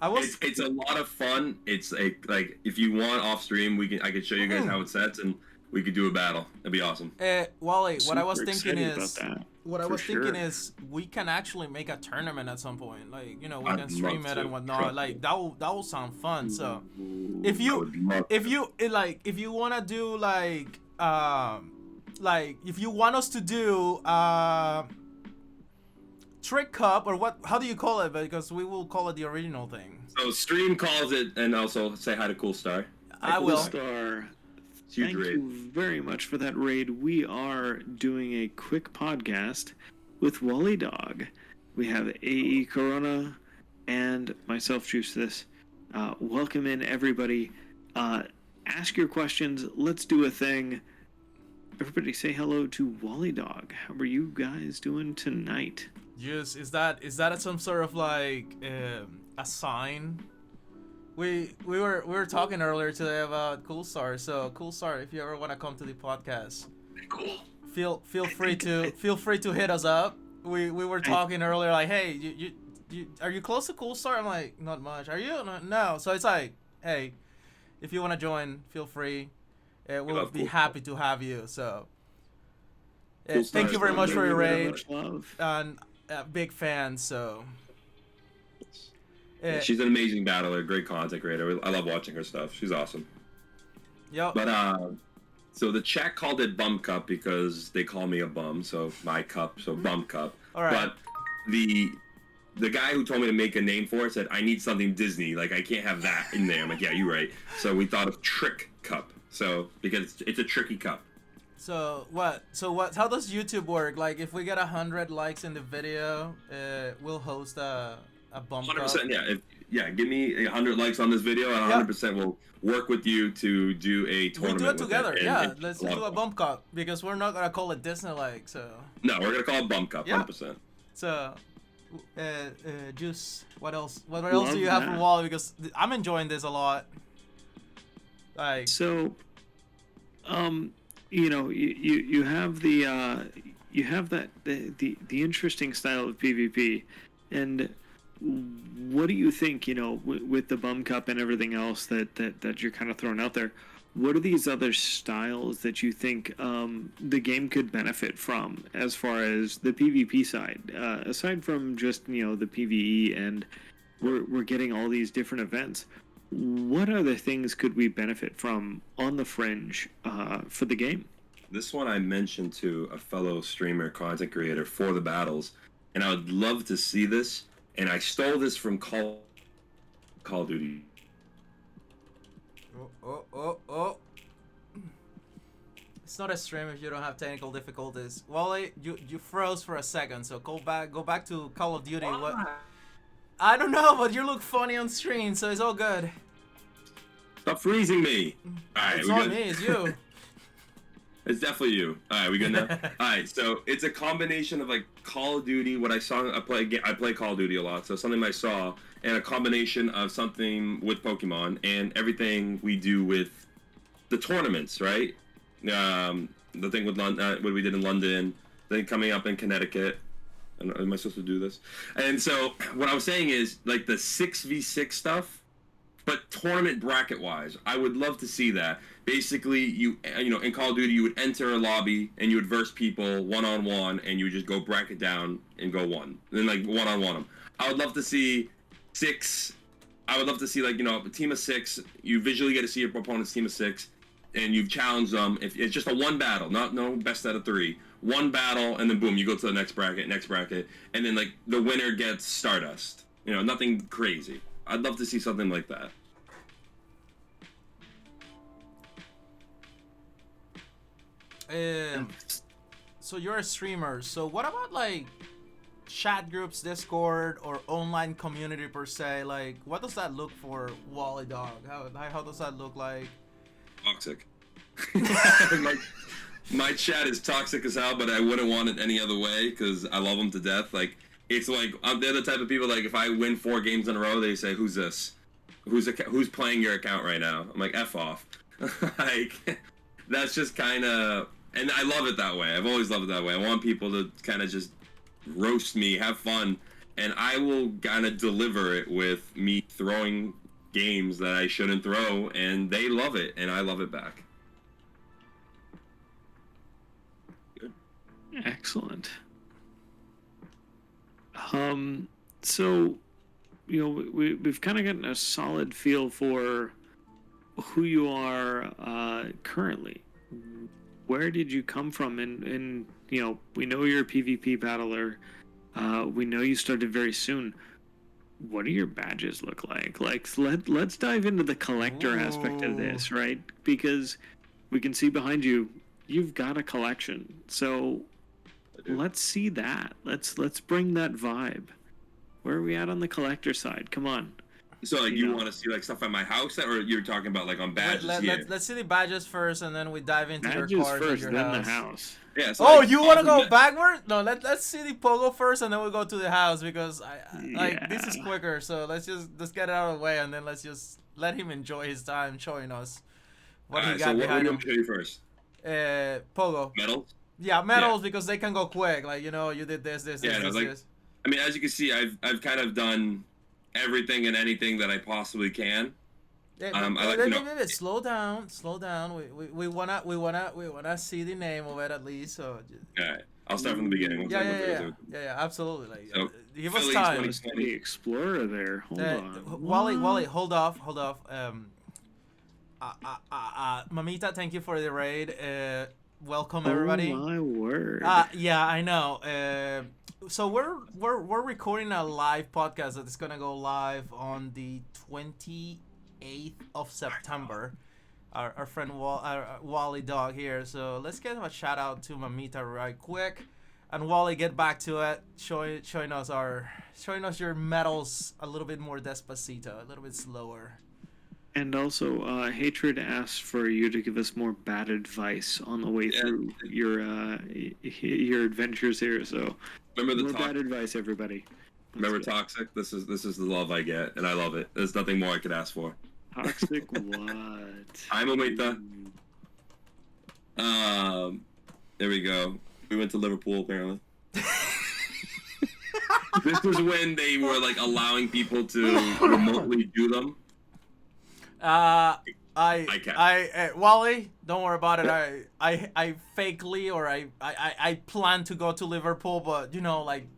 It's a lot of fun. It's like if you want off stream, I could show you guys how it sets, and we could do a battle. That'd be awesome. Wally, what I was thinking is we can actually make a tournament at some point. Like, we can stream it and whatnot. Like that will sound fun. So if you wanna do like if you want us to do Trick Cup, or how do you call it? Because we will call it the original thing. So stream calls it, and also say hi to Cool Star. I will. Star. Thank you very much for that raid. We are doing a quick podcast with Wallydog. We have AE Corona and myself, Juic3This. Welcome in, everybody. Ask your questions. Let's do a thing. Everybody say hello to Wallydog. How are you guys doing tonight? Yes, is that some sort of like a sign? We were talking earlier today about Cool Star. So Cool Star, if you ever want to come to the podcast, cool. Feel free to hit us up. We were talking earlier, like, hey, you are you close to Cool Star? I'm like, not much. Are you? No. So it's like, hey, if you want to join, feel free. We'll be happy to have you. So Thank you very much for your raid. Much love. And big fan. So. She's an amazing battler, great content creator. I love watching her stuff. She's awesome. Yep. But so the chat called it Bum Cup because they call me a bum, so my cup, so Bum Cup. All right. But the guy who told me to make a name for it said I need something Disney, like I can't have that in there. I'm like, yeah, you're right. So we thought of Trick Cup. So because it's a tricky cup. So what? How does YouTube work? Like if we get 100 likes in the video, we'll host a bump 100%, yeah. Give me 100 likes on this video, and 100% will work with you to do a tournament. We'll do it together. And Let's do a bump cup because we're not gonna call it Disney like so. No, we're gonna call it Bump Cup, 100%. So, Juice. What else? What else do you have for Wally? Because I'm enjoying this a lot. Like so, you know, you have the you have that the interesting style of PvP, and what do you think, you know, with the Bum Cup and everything else that you're kind of throwing out there? What are these other styles that you think the game could benefit from as far as the PvP side? Aside from just, you know, the PvE and we're getting all these different events, what other things could we benefit from on the fringe for the game? This one I mentioned to a fellow streamer, content creator for the battles, and I would love to see this. And I stole this from Call of Duty. Oh. It's not a stream if you don't have technical difficulties. Wally, you froze for a second, so go back to Call of Duty. Why? What? I don't know, but you look funny on screen, so it's all good. Stop freezing me. All right, it's not me, it's you. It's definitely you. All right, we good now? All right, so it's a combination of like Call of Duty, what I saw. I play Call of Duty a lot, so something I saw, and a combination of something with Pokemon and everything we do with the tournaments, right? The thing with London, what we did in London, then coming up in Connecticut. Am I supposed to do this? And so what I was saying is like the 6v6 stuff, but tournament bracket wise, I would love to see that. Basically, you know, in Call of Duty, you would enter a lobby and you would verse people one-on-one, and you would just go bracket down and go one, and then like one-on-one them. I would love to see 6. I would love to see, like, you know, a team of 6. You visually get to see your opponent's team of 6, and you've challenged them. If it's just a one battle, no best out of 3. One battle, and then boom, you go to the next bracket, and then like the winner gets Stardust. You know, nothing crazy. I'd love to see something like that. So you're a streamer. So what about like chat groups, Discord, or online community per se? Like, what does that look for Wallydog? How does that look like? Toxic. My chat is toxic as hell, but I wouldn't want it any other way because I love them to death. Like, it's like they're the type of people, like, if I win 4 games in a row, they say, "Who's this? Who's playing your account right now?" I'm like, "F off." Like, that's just kind of, and I love it that way. I've always loved it that way. I want people to kind of just roast me, have fun, and I will kind of deliver it with me throwing games that I shouldn't throw, and they love it, and I love it back. Good. Excellent. So, you know, we've kind of gotten a solid feel for who you are currently. Where did you come from? And you know, we know you're a PvP battler. We know you started very soon. What do your badges look like? Like, let's dive into the collector aspect of this, right? Because we can see behind you, you've got a collection. So let's see that. Let's bring that vibe. Where are we at on the collector side? Come on. So, like, you want to see, like, stuff at my house, or you're talking about, like, on badges? Let's see the badges first, and then we dive into your cars first, and your then house. the house. Yeah. So, Oh, like, you want to go backward? No, let's see the Pogo first, and then we'll go to the house, because this is quicker. So let's get it out of the way, and then let's just let him enjoy his time showing us what he got behind him. What do you want to show you first? Pogo. Medals? Yeah, medals, because they can go quick. Like, you know, you did this. I mean, as you can see, I've kind of done everything and anything that I possibly can. Slow down. We wanna see the name of it at least. So. All right, I'll start from the beginning. Yeah, absolutely. Like, so, give us time. The Explorer there. Hold on. Wally, hold off. Mamita, thank you for the raid. Welcome everybody. Oh my word. Yeah, I know. So we're recording a live podcast that is gonna go live on the 28th of September. Our friend Wally Dog here. So let's get a shout out to Mamita right quick, and Wally, get back to it, showing us your medals a little bit more despacito, a little bit slower. And also, Hatred asks for you to give us more bad advice on the way through your adventures here. So, remember more bad advice, everybody. Remember Toxic? This is the love I get, and I love it. There's nothing more I could ask for. Toxic what? I'm Amita. There we go. We went to Liverpool apparently. This was when they were like allowing people to remotely do them. Wally, don't worry about it. I fakely or I plan to go to Liverpool, but like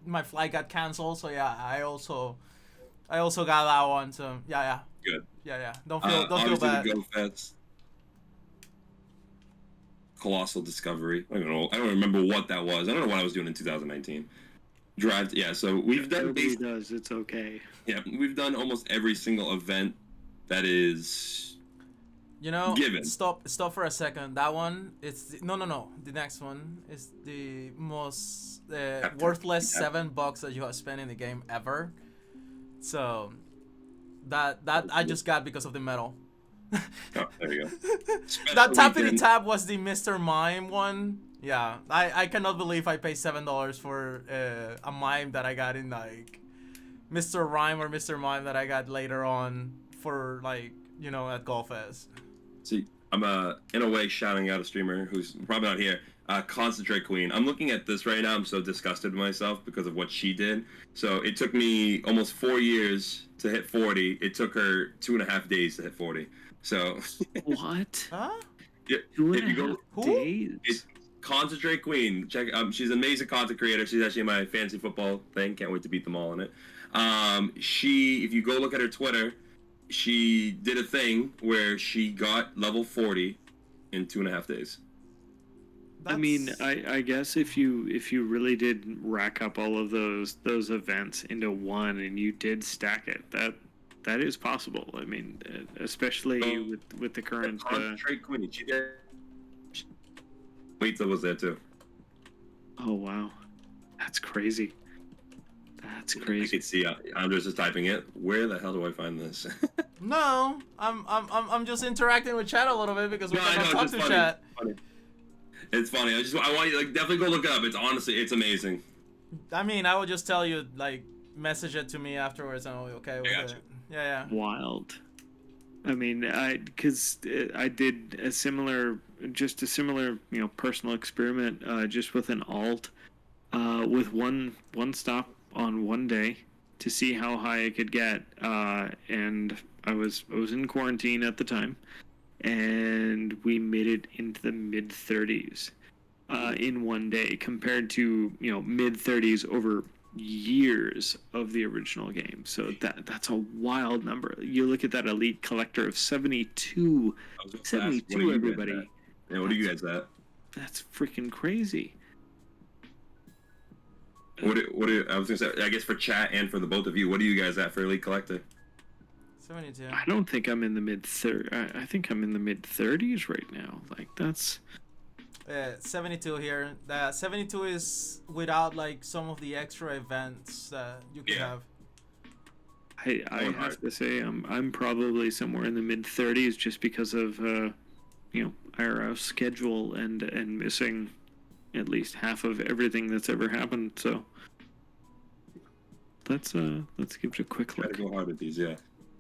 my flight got canceled, so yeah, I also got that one. So yeah. Good. Yeah. Don't feel bad. The GoFets. Colossal Discovery. I don't remember what that was. I don't know what I was doing in 2019. So we've done. Everybody does. It's okay. Yeah, we've done almost every single event that is given. Stop for a second. That one, no. The next one is the most worthless $7 that you have spent in the game ever. So that I just got because of the medal. Oh, there you go. That tappity tab was the Mr. Mime one. Yeah, I cannot believe I paid $7 for a mime that I got in like Mr. Rhyme or Mr. Mime that I got later on for at Golf Fest. See, I'm in a way shouting out a streamer who's probably not here. Concentrate Queen. I'm looking at this right now. I'm so disgusted with myself because of what she did. So it took me almost 4 years to hit 40. It took her 2.5 days to hit 40. So what? Huh? Yeah, 2.5 days. Concentrate Queen. Check. She's an amazing content creator. She's actually in my fantasy football thing. Can't wait to beat them all in it. If you go look at her Twitter, she did a thing where she got level 40 in 2.5 days. I mean, I guess if you really did rack up all of those events into one and you did stack it, that is possible. I mean, especially with the current. Concentrate Queen. She did. Pizza was there too. Oh wow, that's crazy. That's crazy. I can see. I'm just typing it. Where the hell do I find this? No, I'm just interacting with chat a little bit because we cannot talk to chat. It's funny. I want you definitely go look it up. It's amazing. I mean, I will just tell you message it to me afterwards and I'll be okay with it. Yeah. Wild. I mean, because I did a similar personal experiment just with an alt with one stop on one day to see how high I could get, and I was in quarantine at the time, and we made it into the mid 30s in one day compared to mid 30s over years of the original game. So that's a wild number. You look at that elite collector of 72 everybody. Yeah, what are you guys at? That's freaking crazy. What I was gonna say, I guess for chat and for the both of you, what are you guys at for elite collector? 72. I don't think I'm in the mid 30s. I think I'm in the mid 30s right now. Like that's 72 here. 72 is without some of the extra events that you can have. I have to say I'm probably somewhere in the mid 30s just because of IRL schedule and missing at least half of everything that's ever happened. So let's give it a quick look. Try to go hard at these, yeah.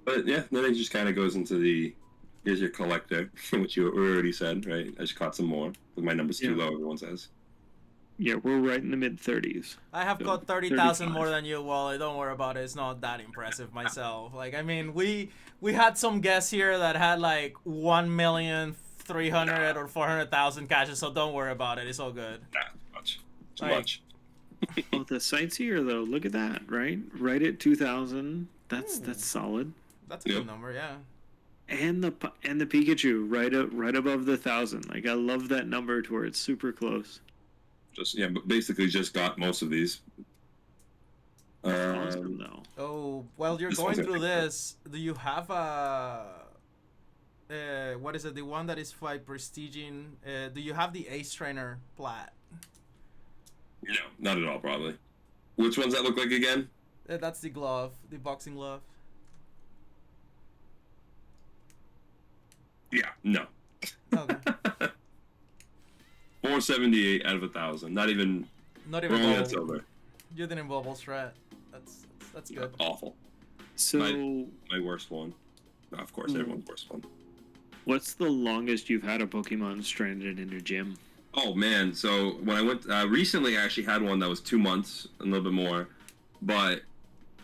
But yeah, then it just kind of goes into here's your collector, which you already said, right? I just caught some more. But my number's too low, everyone says. Yeah, we're right in the mid-30s. I have got 30,000 more than you, Wally. Don't worry about it. It's not that impressive myself. Like, I mean, we had some guests here that had like 1,300,000 or 400,000 caches, so don't worry about it. It's all good. Too much. Oh, the sites here though. Look at that, right? Right at 2,000. That's solid. That's a good number, yeah. And the Pikachu right above the 1,000. Like, I love that number to where it's super close. But basically just got most of these. Awesome, though. Oh, while you're going through this, do you have what is it? The one that is quite prestiging. Do you have the Ace Trainer Plat? No, not at all, probably. Which ones that look like again? That's the glove, the boxing glove. Yeah, no. Okay. 478 out of 1,000. Not even bubble. silver. You didn't bubble strat. That's good. Awful. So my worst one. Of course, everyone's worst one. What's the longest you've had a Pokemon stranded in your gym? Oh man, so when I went recently, I actually had one that was 2 months, a little bit more, but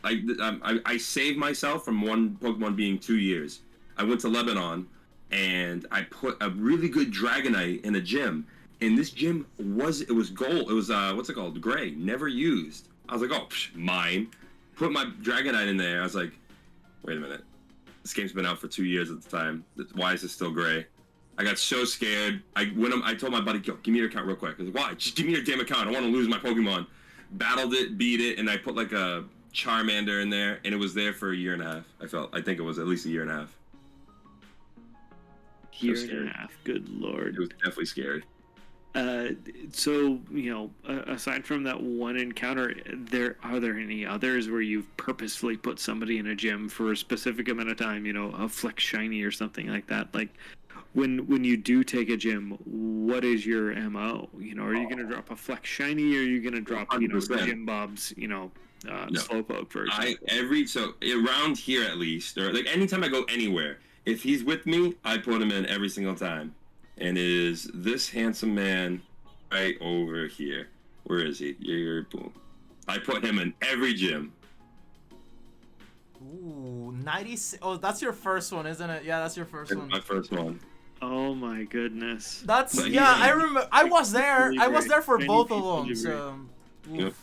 I saved myself from one Pokemon being 2 years. I went to Lebanon and I put a really good Dragonite in a gym, and this gym was gold. It was what's it called? Gray, never used. I was like, oh, mine. Put my Dragonite in there. I was like, wait a minute, this game's been out for 2 years at the time. Why is it still gray? I got so scared. I told my buddy, yo, give me your account real quick. I was like, why? Just give me your damn account. I want to lose my Pokemon. Battled it, beat it, and I put like a Charmander in there, and it was there for a year and a half. I think it was at least a year and a half. Year and a half. Good lord. It was definitely scary. So, aside from that one encounter, are there any others where you've purposefully put somebody in a gym for a specific amount of time, a Flex Shiny or something like that? Like, when you do take a gym, what is your MO? Are you going to drop a Flex Shiny, or are you going to drop, 100%. Jim Bob's, Slowpoke, for example? So around here at least, or like anytime I go anywhere, if he's with me, I put him in every single time. And it is this handsome man right over here. Where is he? Boom. I put him in every gym. Ooh, 90. Oh, that's your first one, isn't it? Yeah, that's your first one. My first one. Oh my goodness. I remember. I was there. I was there for both of them. So. Yep.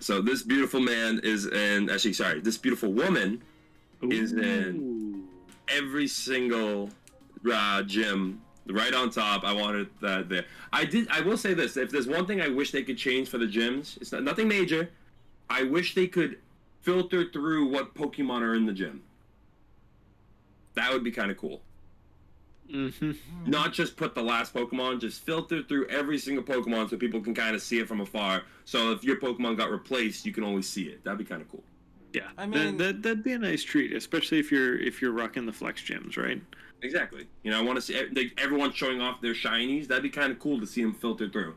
So this beautiful man is in. Actually, sorry. This beautiful woman is in every single gym. Right on top. I wanted that there. I will say this. If there's one thing I wish they could change for the gyms, it's nothing major. I wish they could filter through what Pokemon are in the gym. That would be kind of cool. Mm-hmm. Not just put the last Pokemon, just filter through every single Pokemon so people can kind of see it from afar. So if your Pokemon got replaced, you can only see it. That'd be kind of cool. Yeah, I mean that'd be a nice treat, especially if you're rocking the Flex gyms, right? Exactly. I want to see everyone showing off their shinies. That'd be kind of cool to see them filter through.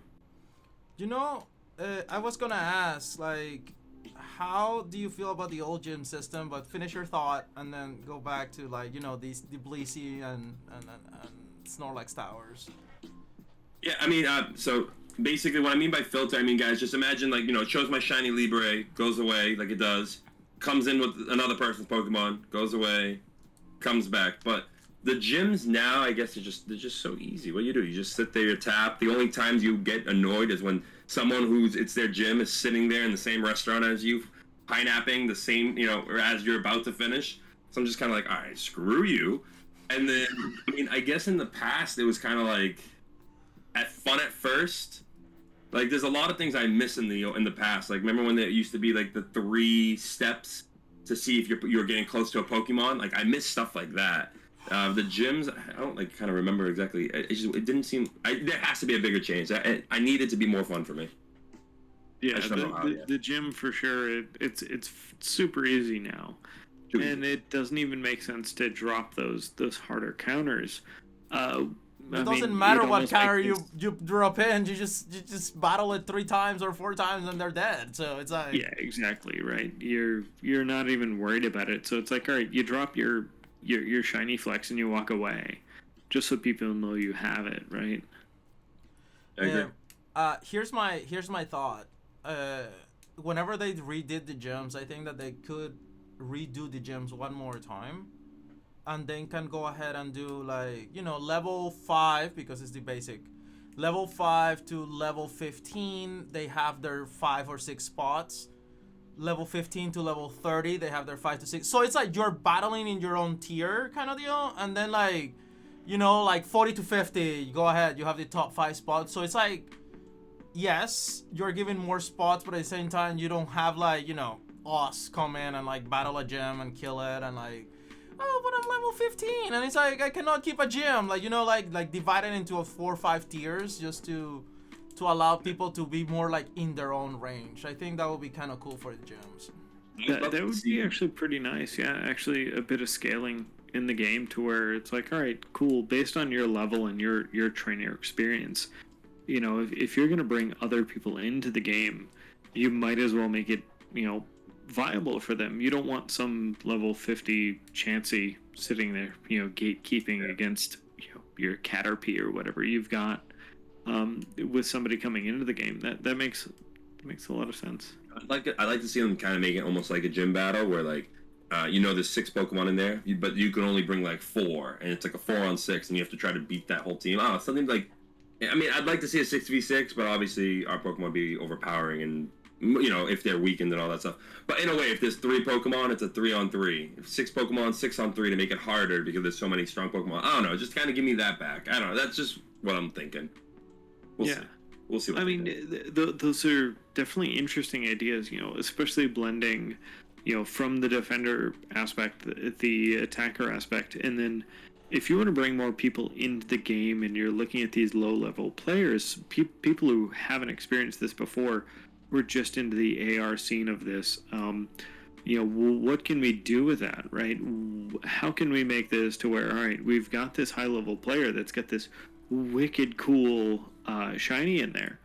I was gonna ask, like, how do you feel about the old gym system? But finish your thought and then go back to, like, these Tbilisi and Snorlax towers. Yeah, I mean, so basically what I mean by filter, guys, just imagine, like, it shows my shiny Libre, goes away like it does, comes in with another person's Pokemon, goes away, comes back. But the gyms now, I guess, they're just so easy. What do? You just sit there, you tap. The only times you get annoyed is when someone it's their gym is sitting there in the same restaurant as you, pineapping the same, or as you're about to finish. So I'm just kind of like, all right, screw you. And then, I guess in the past, it was kind of like, fun at first. Like, there's a lot of things I miss in the past. Like, remember when there used to be, like, the 3 steps to see if you're getting close to a Pokemon? Like, I miss stuff like that. The gyms, I don't kind of remember exactly. It didn't seem. There has to be a bigger change. I need it to be more fun for me. Yeah, the gym for sure. It's super easy now, and it doesn't even make sense to drop those harder counters. It doesn't matter what counter you drop in. You just battle it 3 times or 4 times and they're dead. So it's like, yeah, exactly right. You're not even worried about it. So it's like, all right, you drop your shiny Flex and you walk away, just so people know you have it, right? I agree. Here's my thought. Whenever they redid the gyms, I think that they could redo the gyms one more time, and then can go ahead and do like, you know, level 5, because it's the basic. Level 5 to level 15, they have their 5 or 6 spots. Level 15 to level 30, they have their 5 to 6. So it's like you're battling in your own tier kind of deal. And then like, you know, like 40 to 50, go ahead, you have the top 5 spots. So it's like, yes, you're given more spots, but at the same time, you don't have like, you know, us come in and like battle a gym and kill it and like, oh, but I'm level 15 and it's like I cannot keep a gym, like, you know, like divide it into a 4 or 5 tiers just to allow people to be more like in their own range. I think that would be kind of cool for the gyms. That would be actually pretty nice. Yeah, actually a bit of scaling in the game to where it's like, all right, cool, based on your level and your trainer experience, you know, if you're going to bring other people into the game, you might as well make it, you know, viable for them. You don't want some level 50 Chansey sitting there, you know, gatekeeping against, you know, your Caterpie or whatever you've got, with somebody coming into the game. That makes a lot of sense. I'd like to see them kind of make it almost like a gym battle where like, you know, there's 6 Pokemon in there, but you can only bring like 4, and it's like a 4-on-6, and you have to try to beat that whole team. Oh, something like, I mean, I'd like to see a 6v6, but obviously our Pokemon be overpowering, and you know, if they're weakened and all that stuff. But in a way, if there's 3 Pokemon, it's a 3-on-3. If 6 Pokemon, 6-on-3 to make it harder because there's so many strong Pokemon. I don't know, just kind of give me that back. I don't know. That's just what I'm thinking. We'll see. We'll see what I mean, those are definitely interesting ideas, you know, especially blending, you know, from the defender aspect, the attacker aspect, and then if you want to bring more people into the game and you're looking at these low-level players, people who haven't experienced this before, we're just into the AR scene of this. You know, what can we do with that, right? How can we make this to where, all right, we've got this high-level player that's got this wicked cool shiny in there.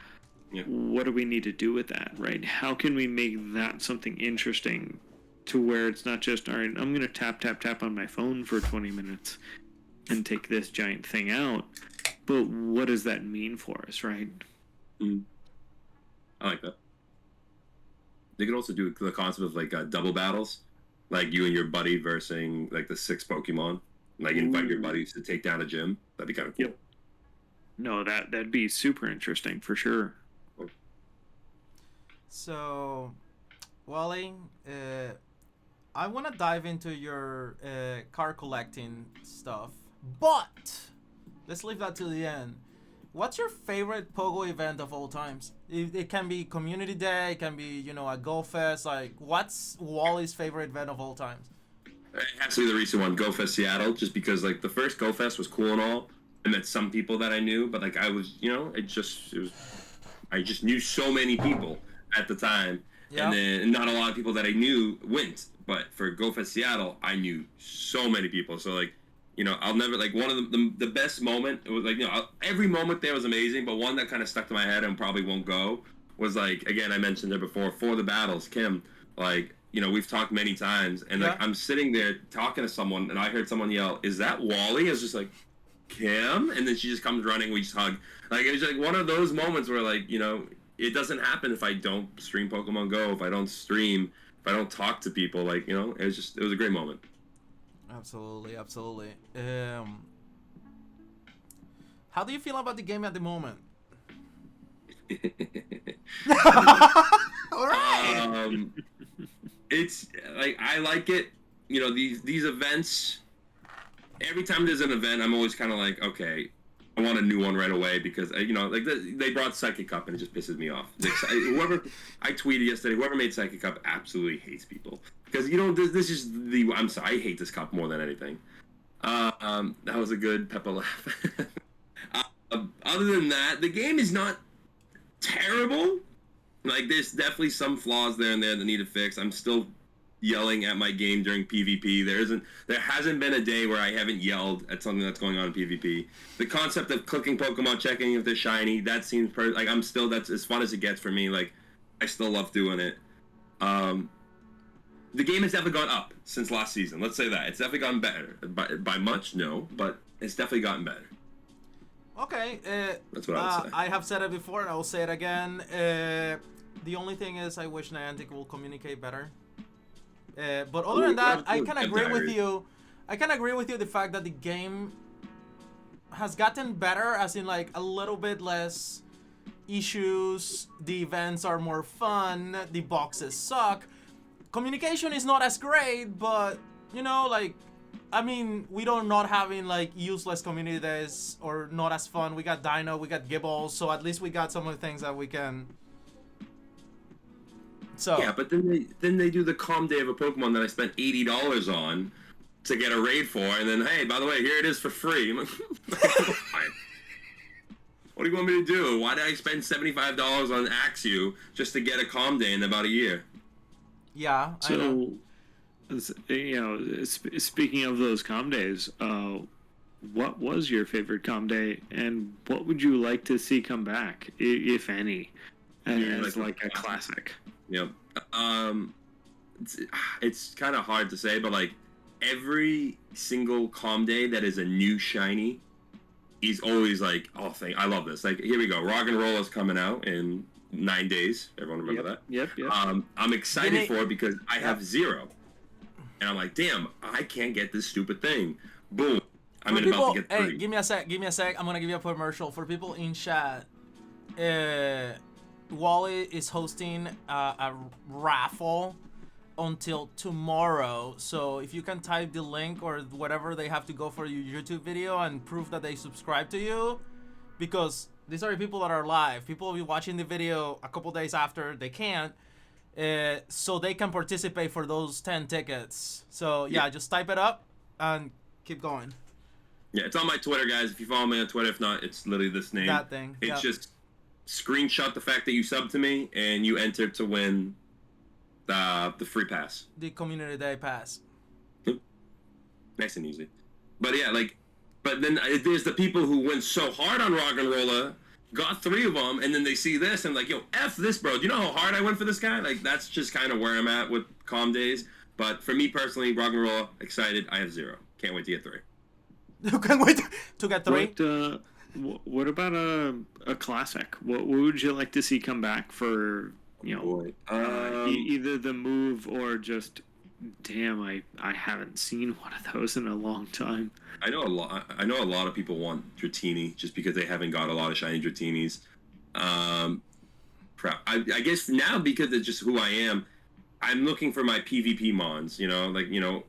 Yeah. What do we need to do with that, right? How can we make that something interesting to where it's not just, all right, I'm going to tap on my phone for 20 minutes and take this giant thing out, but what does that mean for us, right? I like that. They could also do the concept of like double battles, like you and your buddy versus like the 6 Pokemon, like invite your buddies to take down a gym. That'd be kind of cool. Yep. No, that'd be super interesting for sure. So, Wally, I want to dive into your card collecting stuff, but let's leave that to the end. What's your favorite Pogo event of all times? It can be Community Day, it can be, you know, a Go Fest. Like, what's Wally's favorite event of all times? It has to be the recent one, Go Fest Seattle, just because like the first Go Fest was cool and all. I met some people that I knew, but like I was, you know, I just knew so many people at the time, and then not a lot of people that I knew went. But for Go Fest Seattle, I knew so many people. So like, you know, I'll never, like, one of the best moment, it was like, you know, every moment there was amazing, but one that kind of stuck to my head and probably won't go was like, again, I mentioned it before, for the battles, Kim, like, you know, we've talked many times, and like I'm sitting there talking to someone, and I heard someone yell, "Is that Wally?" I was just like, Kim, and then she just comes running, we just hug. Like, it was like one of those moments where, like, you know, it doesn't happen if I don't stream Pokemon Go, if I don't stream, if I don't talk to people, like, you know, it was a great moment. Absolutely. How do you feel about the game at the moment? All right. It's like, I like it. You know, these events. Every time there's an event, I'm always kind of like, okay, I want a new one right away because, you know, like they brought Psychic Cup and it just pisses me off. I tweeted yesterday, whoever made Psychic Cup absolutely hates people because, you know, this is I'm sorry, I hate this cup more than anything. That was a good Peppa laugh. Other than that, the game is not terrible. Like, there's definitely some flaws there and there that need to fix. I'm still yelling at my game during PvP. There hasn't been a day where I haven't yelled at something that's going on in PvP. The concept of clicking Pokemon, checking if they're shiny, that seems like that's as fun as it gets for me. Like, I still love doing it. The game has definitely gone up since last season. Let's say that. It's definitely gotten better. By much, no, but it's definitely gotten better. Okay. That's what I would say. I have said it before, and I will say it again. The only thing is, I wish Niantic will communicate better. But other than that, I can agree with you. I can agree with you the fact that the game has gotten better, as in like a little bit less issues. The events are more fun. The boxes suck. Communication is not as great, but you know, like, I mean, we don't not having like useless community days or not as fun. We got Dino, we got GBL, so at least we got some of the things that we can. So yeah, but then they do the calm day of a Pokemon that I spent $80 on to get a raid for, and then hey, by the way, here it is for free. I'm like, what do you want me to do? Why did I spend $75 on Axew just to get a calm day in about a year? Yeah. So, you know, speaking of those calm days, what was your favorite calm day, and what would you like to see come back, if any, as like a classic? Yeah. It's kind of hard to say, but like every single calm day that is a new shiny is always like, oh, I love this. Like, here we go. Rock and Roll is coming out in 9 days. Everyone remember that? Yep. I'm excited for it because I have 0. And I'm like, damn, I can't get this stupid thing. Boom. I'm about to get 3. Hey, give me a sec. I'm going to give you a commercial. For people in chat, Wally is hosting a raffle until tomorrow. So if you can type the link or whatever they have to go for your YouTube video and prove that they subscribe to you, because these are the people that are live. People will be watching the video a couple days after. They can't. So they can participate for those 10 tickets. So yeah, just type it up and keep going. Yeah, it's on my Twitter, guys. If you follow me on Twitter, if not, it's literally this name. That thing. It's just screenshot the fact that you subbed to me and you enter to win the free pass. The community day pass. Nice and easy. But yeah, like, but then there's the people who went so hard on Rock and Roller, got 3 of them, and then they see this and like, yo, F this, bro. Do you know how hard I went for this guy? Like, that's just kind of where I'm at with calm days. But for me personally, Rock and Roller, excited. I have 0. Can't wait to get 3. You can't wait to get 3? What about a classic? What would you like to see come back for, you know, either the move or just, damn, I haven't seen one of those in a long time. I know a lot of people want Dratini just because they haven't got a lot of shiny Dratinis. Crap. I guess now, because it's just who I am, I'm looking for my PvP mons, you know, like, you know,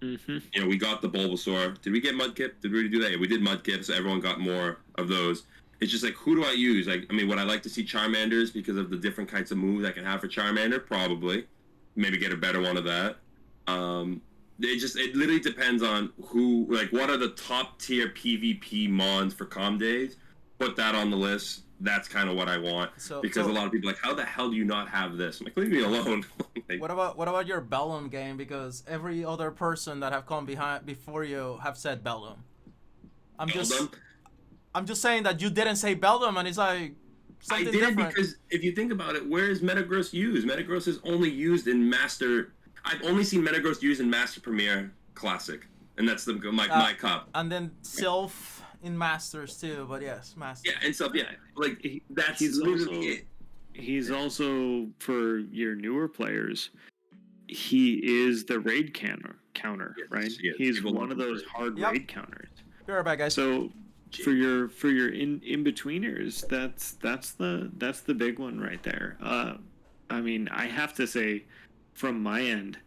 you know, we got the Bulbasaur. Did we get Mudkip? Did we already do that? Yeah, we did Mudkip, so everyone got more of those. It's just like, who do I use? Like, I mean, would I like to see Charmanders because of the different kinds of moves I can have for Charmander? Probably. Maybe get a better one of that. It literally depends on who, like, what are the top tier PvP mons for calm days? Put that on the list. That's kind of what I want. Because a lot of people are like, how the hell do you not have this? I'm like, leave me alone. Like, what about your Bellum game? Because every other person that have come before you have said Bellum. I'm just saying that you didn't say Bellum, and it's like something different. Because if you think about it, where is Metagross used? Metagross is only used in Master. I've only seen Metagross used in Master Premier Classic, and that's my cup. And then Sylph in Masters too, but yes, Masters. Yeah, and so yeah, like that's literally it. He's also, for your newer players, he is the raid counter, yes, right? Yes, he's one of those hard raid counters. Be right back, guys. So for your in-betweeners, that's the big one right there. I mean, I have to say, from my end,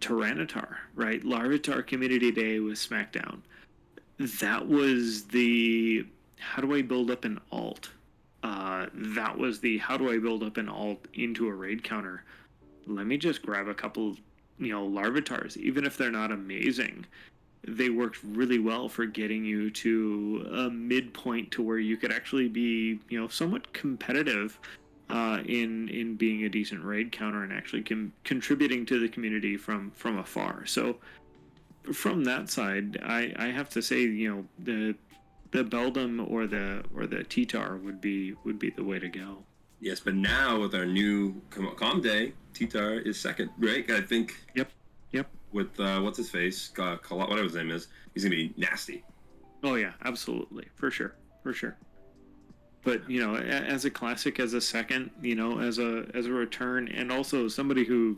Tyranitar, right? Larvitar Community Day with SmackDown. That was the how do I build up an alt? That was the how do I build up an alt into a raid counter? Let me just grab a couple, you know, Larvitars. Even if they're not amazing, they worked really well for getting you to a midpoint to where you could actually be, you know, somewhat competitive in being a decent raid counter and actually contributing to the community from afar. So from that side, I have to say, you know, the Beldum or the Titar would be the way to go. Yes, but now with our new calm day, Titar is second, right? I think. Yep. With what's his face, whatever his name is, he's gonna be nasty. Oh yeah, absolutely, for sure, for sure. But as a classic, as a second, as a return, and also somebody who,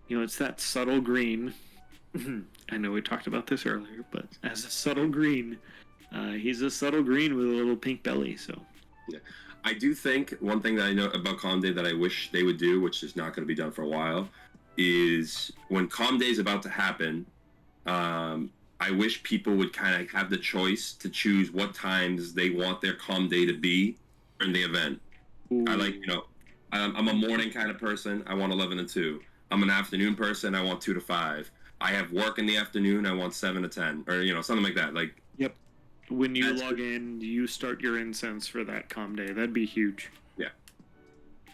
it's that subtle green. I know we talked about this earlier, but as a subtle green, he's a subtle green with a little pink belly. So, yeah, I do think one thing that I know about Calm Day that I wish they would do, which is not going to be done for a while, is when Calm Day is about to happen. I wish people would kind of have the choice to choose what times they want their Calm Day to be during the event. Ooh. I like, I'm a morning kind of person. I want 11 to 2. I'm an afternoon person. I want 2 to 5. I have work in the afternoon. I want 7 to 10, or something like that. Like, yep. When you log in, you start your incense for that Calm Day. That'd be huge. Yeah.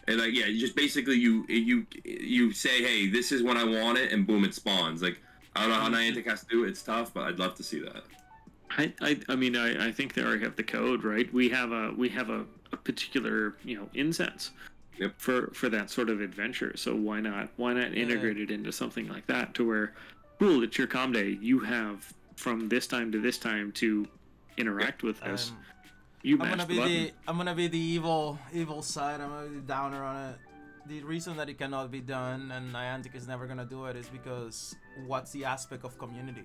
And like, yeah, you just basically you say, hey, this is when I want it, and boom, it spawns. Like, I don't know how Niantic has to do it. It's tough, but I'd love to see that. I mean, I think they already have the code, right? We have a particular incense. Yep. For that sort of adventure. So why not integrate it into something like that to where, cool, it's your Calm Day. You have from this time to this time to interact with us. I'm gonna be the evil side. I'm gonna be the downer on it. The reason that it cannot be done and Niantic is never gonna do it is because what's the aspect of community?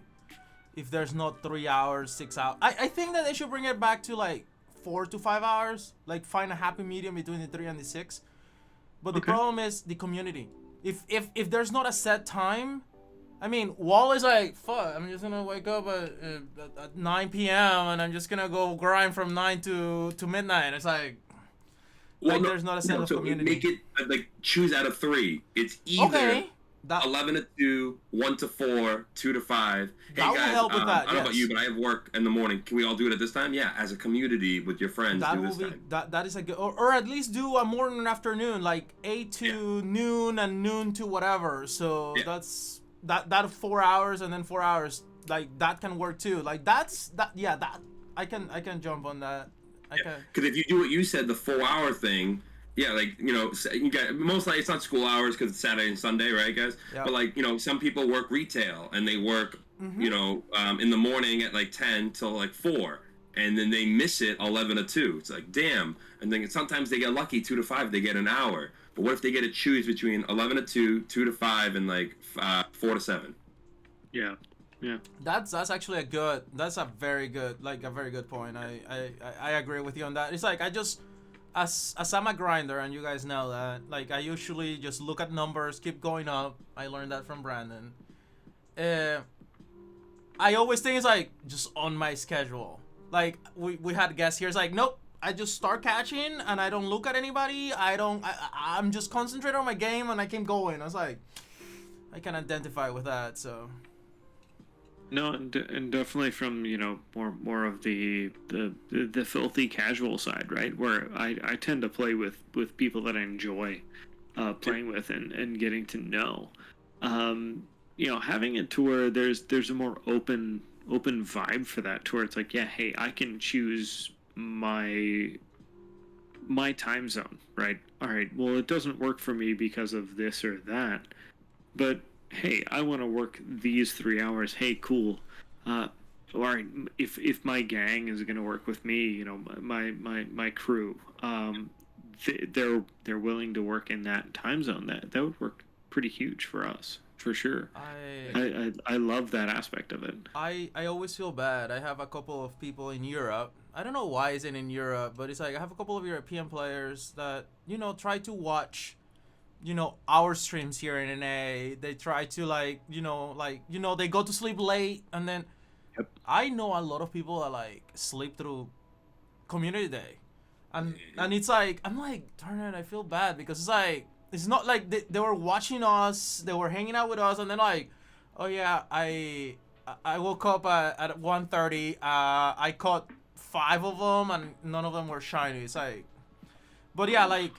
If there's not 3 hours, 6 hours, I think that they should bring it back to like 4 to 5 hours. Like find a happy medium between the 3 and the 6. But the problem is the community. If there's not a set time, I mean, Wall is like, fuck, I'm just gonna wake up at 9 p.m. and I'm just gonna go grind from 9 to midnight. It's like, there's not a sense of community. Make it like choose out of 3. It's either 11 to 2, 1 to 4, 2 to 5. Hey that guys, will help with that, I don't know about you, but I have work in the morning. Can we all do it at this time? Yeah, as a community with your friends, that do will this be, time. That is a good, or at least do a morning and afternoon, like 8 to noon and noon to whatever. So that's that 4 hours and then 4 hours. Like that can work too. Like that I can jump on that. Because if you do what you said, the 4-hour thing. Yeah, like, you got, most likely it's not school hours because it's Saturday and Sunday, right, guys? Yep. But, like, some people work retail and they work, in the morning at, like, 10 till, like, 4. And then they miss it 11 to 2. It's like, damn. And then sometimes they get lucky, 2 to 5, they get an hour. But what if they get to choose between 11 to 2, 2 to 5, and, like, 4 to 7? Yeah. Yeah. That's actually that's a very good point. I agree with you on that. It's like, As I'm a grinder, and you guys know that, like, I usually just look at numbers, keep going up. I learned that from Brandon. I always think it's like just on my schedule. Like we had guests here. It's like, nope. I just start catching, and I don't look at anybody. I'm just concentrated on my game, and I keep going. I was like, I can identify with that. So. No, and definitely from more of the filthy casual side, right? Where I tend to play with people that I enjoy playing with and getting to know. Having it to where there's a more open vibe for that, to where it's like, yeah, hey, I can choose my time zone, right? All right, well, it doesn't work for me because of this or that, but hey, I want to work these 3 hours. Hey, cool. All right, if my gang is going to work with me, my crew, they're willing to work in that time zone. That would work pretty huge for us, for sure. I love that aspect of it. I always feel bad. I have a couple of people in Europe. I don't know why it's in Europe, but it's like I have a couple of European players that try to watch our streams here in NA. They try to they go to sleep late, and then I know a lot of people that like sleep through community day, and it's like, I'm like, darn it, I feel bad, because it's like, it's not like they were watching us, they were hanging out with us, and then like, oh yeah, I woke up at 1:30, I caught 5 of them and none of them were shiny. It's like, but yeah, like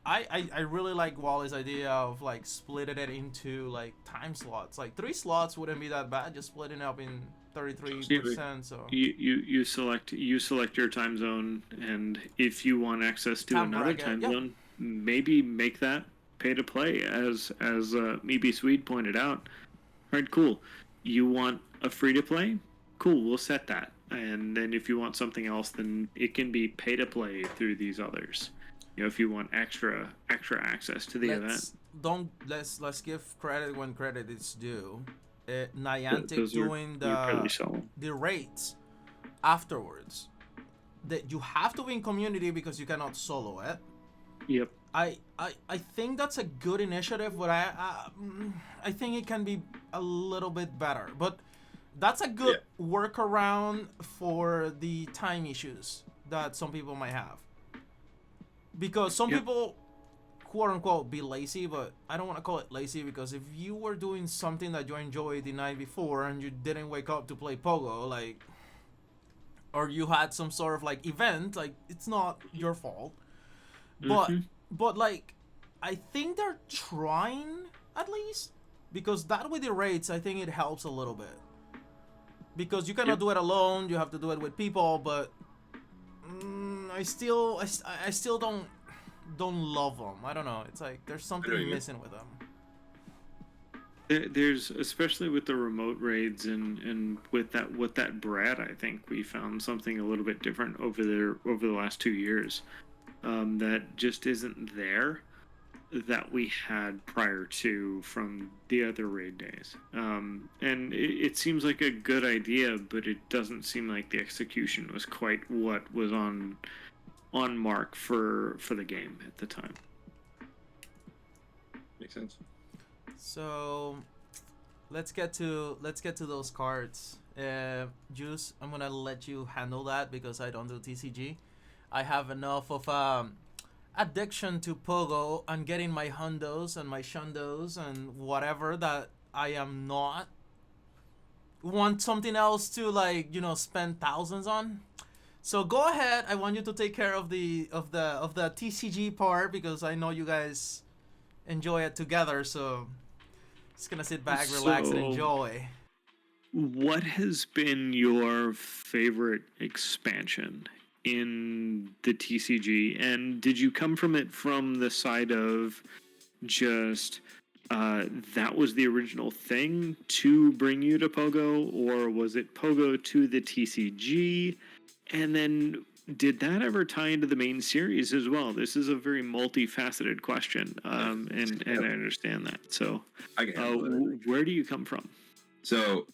I really like Wally's idea of like splitting it into like time slots. Like 3 slots wouldn't be that bad, just splitting it up in 33%. So you select your time zone, and if you want access to another time zone, maybe make that pay to play, as Meeby Swede pointed out. All right, cool. You want a free to play? Cool, we'll set that. and then if you want something else, then it can be pay to play through these others. If you want extra access to the event. Let's give credit when credit is due. Niantic doing the raids afterwards. That you have to be in community because you cannot solo it. Yep. I think that's a good initiative, but I think it can be a little bit better. But that's a good workaround for the time issues that some people might have. Because some people, quote unquote, be lazy, but I don't want to call it lazy, because if you were doing something that you enjoyed the night before and you didn't wake up to play Pogo, like, or you had some sort of like event, like, it's not your fault. But like, I think they're trying at least, because that with the raids, I think it helps a little bit. Because you cannot do it alone, you have to do it with people, but I still don't love them. I don't know. It's like there's something missing with them. There's, especially with the remote raids and with that Brad, I think we found something a little bit different over the last 2 years that just isn't there, that we had prior to from the other raid days. And it seems like a good idea, but it doesn't seem like the execution was quite what was on mark for the game at the time. Makes sense. So let's get to those cards. Juice, I'm gonna let you handle that because I don't do TCG. I have enough of addiction to Pogo and getting my hundos and my shundos and whatever that I am not want something else to, like, spend thousands on. So go ahead. I want you to take care of the TCG part, because I know you guys enjoy it together. So just gonna sit back, relax, and enjoy. What has been your favorite expansion in the TCG, and did you come from it from the side of just that was the original thing to bring you to Pogo, or was it Pogo to the TCG, and then did that ever tie into the main series as well? This is a very multifaceted question, and I understand that. So where do you come from? So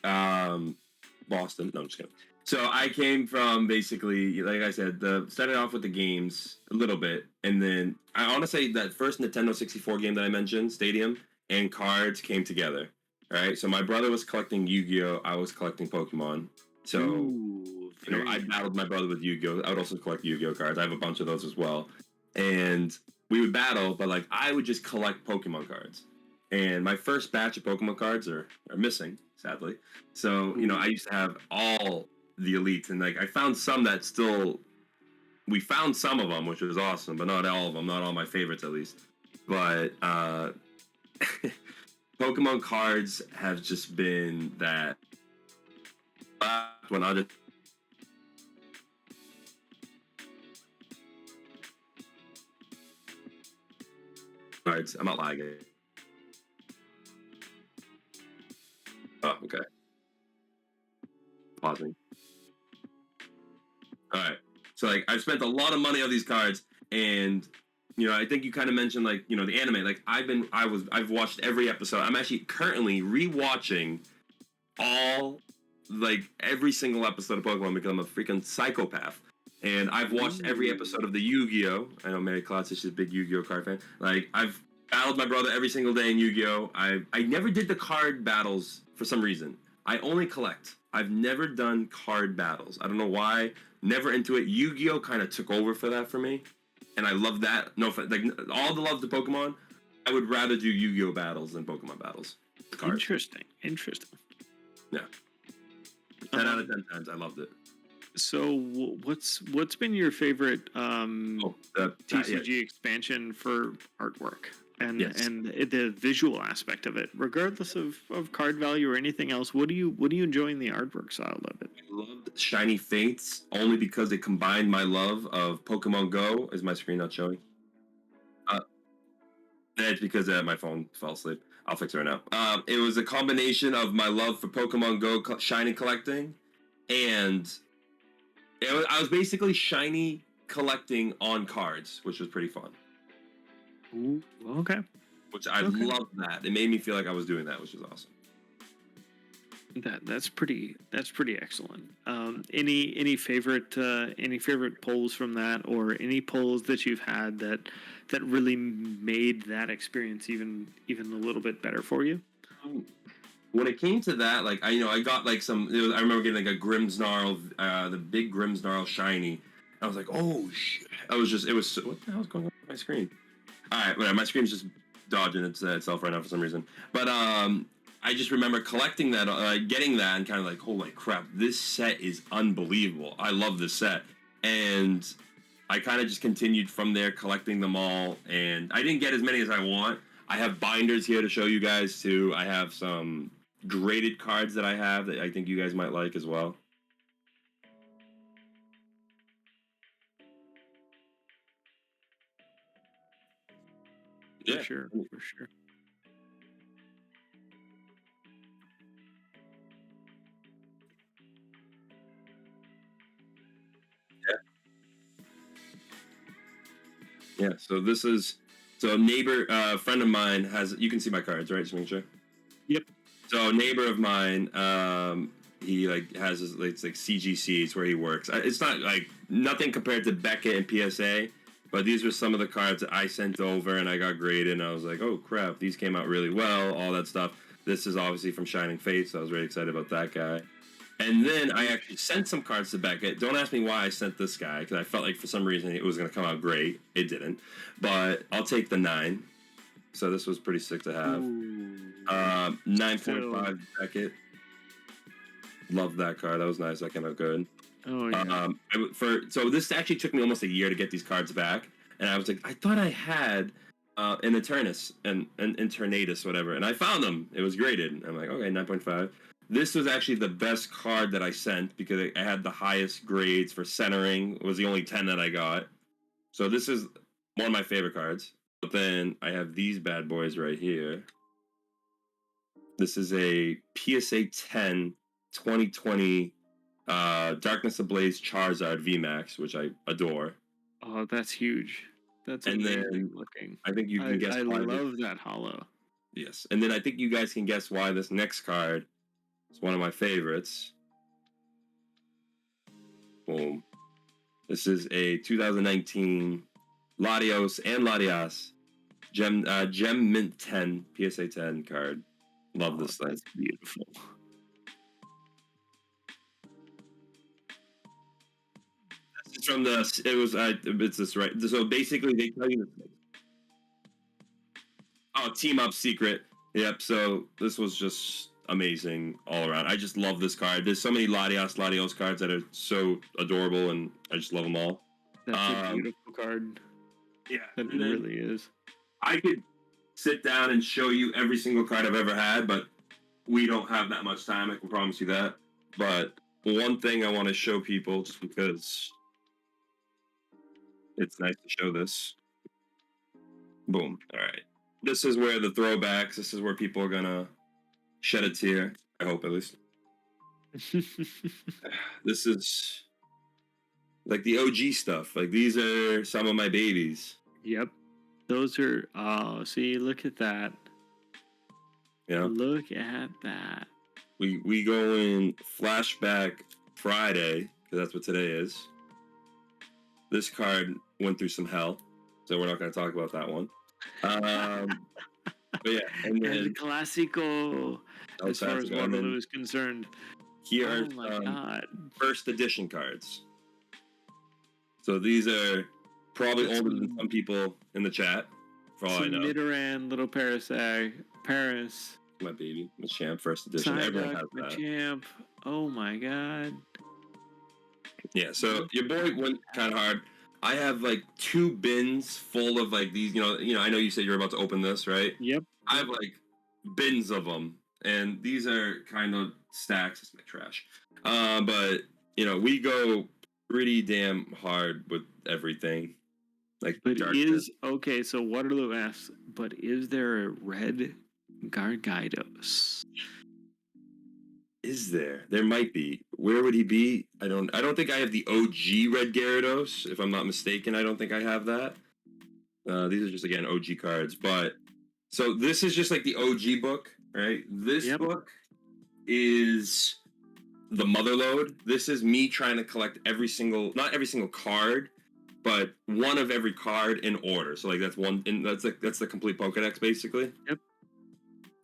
Boston. No, I'm just kidding. So I came from, basically, like I said, started off with the games a little bit, and then I want to say that first Nintendo 64 game that I mentioned, Stadium, and cards came together. Right. So my brother was collecting Yu-Gi-Oh! I was collecting Pokemon. So I battled my brother with Yu-Gi-Oh! I would also collect Yu-Gi-Oh! Cards. I have a bunch of those as well, and we would battle, but like I would just collect Pokemon cards. And my first batch of Pokemon cards are missing, sadly. So I used to have all the elites, and like I found some that we found some of them, which was awesome, but not all of them, not all my favorites at least. But Pokemon cards have just been that when I just cards. I'm not lagging. Oh, okay. Pausing. All right. So like I've spent a lot of money on these cards, and I think you kind of mentioned like the anime. Like I've watched every episode. I'm actually currently rewatching every single episode of Pokemon because I'm a freaking psychopath. And I've watched every episode of the Yu-Gi-Oh! I know Mary Klotz is a big Yu-Gi-Oh! Card fan. Like I've battled my brother every single day in Yu-Gi-Oh! I never did the card battles for some reason. I only collect. I've never done card battles. I don't know why. Never into it. Yu-Gi-Oh! Kind of took over for that for me, and I love that. No, like all the love to Pokemon, I would rather do Yu-Gi-Oh! Battles than Pokemon battles. Cards. Interesting. Yeah. 10 out of 10 times. I loved it. So what's been your favorite TCG expansion for artwork and the visual aspect of it, regardless of card value or anything else? What do you enjoy in the artwork style of it? I loved Shiny Fates only because it combined my love of Pokemon Go. Is my screen not showing? It's because my phone fell asleep. I'll fix it right now. It was a combination of my love for Pokemon Go shiny collecting and I was basically shiny collecting on cards, which was pretty fun. Ooh, okay. Which I loved that. It made me feel like I was doing that, which was awesome. That's pretty excellent. Any favorite polls from that, or any polls that you've had that really made that experience even a little bit better for you? When it came to that, like I got like I remember getting like a Grimmsnarl, the big Grimmsnarl shiny. I was like, oh shit! It was what the hell's going on with my screen? All right, whatever. My screen's just dodging itself right now for some reason. But I just remember collecting that, getting that, and kind of like, holy crap, this set is unbelievable. I love this set, and I kind of just continued from there, collecting them all. And I didn't get as many as I want. I have binders here to show you guys too. I have some graded cards that I have that I think you guys might like as well. For sure. Yeah, so this is a neighbor, friend of mine has. You can see my cards, right? Just make sure. Yep. So a neighbor of mine, he like has his, it's like CGC. It's where he works. It's not like nothing compared to Beckett and PSA, but these were some of the cards that I sent over and I got graded, and I was like, oh crap, these came out really well. All that stuff. This is obviously from Shining Faith, so I was really excited about that guy. And then I actually sent some cards to Beckett. Don't ask me why I sent this guy, because I felt like for some reason it was going to come out great. It didn't. But I'll take the 9. So this was pretty sick to have. 9.5 Beckett. Love that card. That was nice. That came out good. Oh, yeah. So this actually took me almost a year to get these cards back. And I was like, I thought I had an Eternus, an Eternatus, whatever. And I found them. It was graded. I'm like, okay, 9.5. This was actually the best card that I sent because I had the highest grades for centering. It was the only 10 that I got. So this is one of my favorite cards. But then I have these bad boys right here. This is a PSA 10 2020 Darkness Ablaze Charizard VMAX, which I adore. Oh, that's huge. That's amazing looking. I think you can guess why. I love that holo. Yes. And then I think you guys can guess why this next card is one of my favorites. Boom. This is a 2019 Latios and Latias Gem Mint 10 PSA 10 card. Love this thing. That's beautiful. It's from it's this right. So basically they tell you this. Oh, team up secret. Yep. So this was just amazing all around. I just love this card. There's so many Latios cards that are so adorable, and I just love them all. That's a beautiful card. Yeah, it really is. I could sit down and show you every single card I've ever had, but we don't have that much time. I can promise you that. But one thing I want to show people, just because it's nice to show this. Boom. All right. This is where the throwbacks. This is where people are gonna shed a tear. I hope, at least. This is like the OG stuff. Like, these are some of my babies. Yep. Those are, oh, see, look at that. Yeah. Look at that. We go in Flashback Friday, because that's what today is. This card went through some hell, so we're not going to talk about that one. But yeah, and then El Clásico, as far as Waterloo is concerned. Here are first edition cards. So these are probably older than some people in the chat, for all I know. Nidoran, Little Parasag, Paris. My baby, Machamp, first edition. Everyone has that. Machamp. Oh my god. Yeah, so your boy went kind of hard. I have like 2 bins full of like these, you know, I know you said you're about to open this, right? Yep. I have like bins of them, and these are kind of stacks. It's my trash. But you know, we go pretty damn hard with everything. Like, but okay, so Waterloo asks, but is there a red Gargaidos? is there? There might be. Where would he be? I don't think I have the OG Red Gyarados, if I'm not mistaken. I don't think I have that. These are just, again, OG cards. But, so this is just like the OG book, right? This book is the Motherlode. This is me trying to collect not every single card, but one of every card in order. So like that's the complete Pokedex basically. Yep.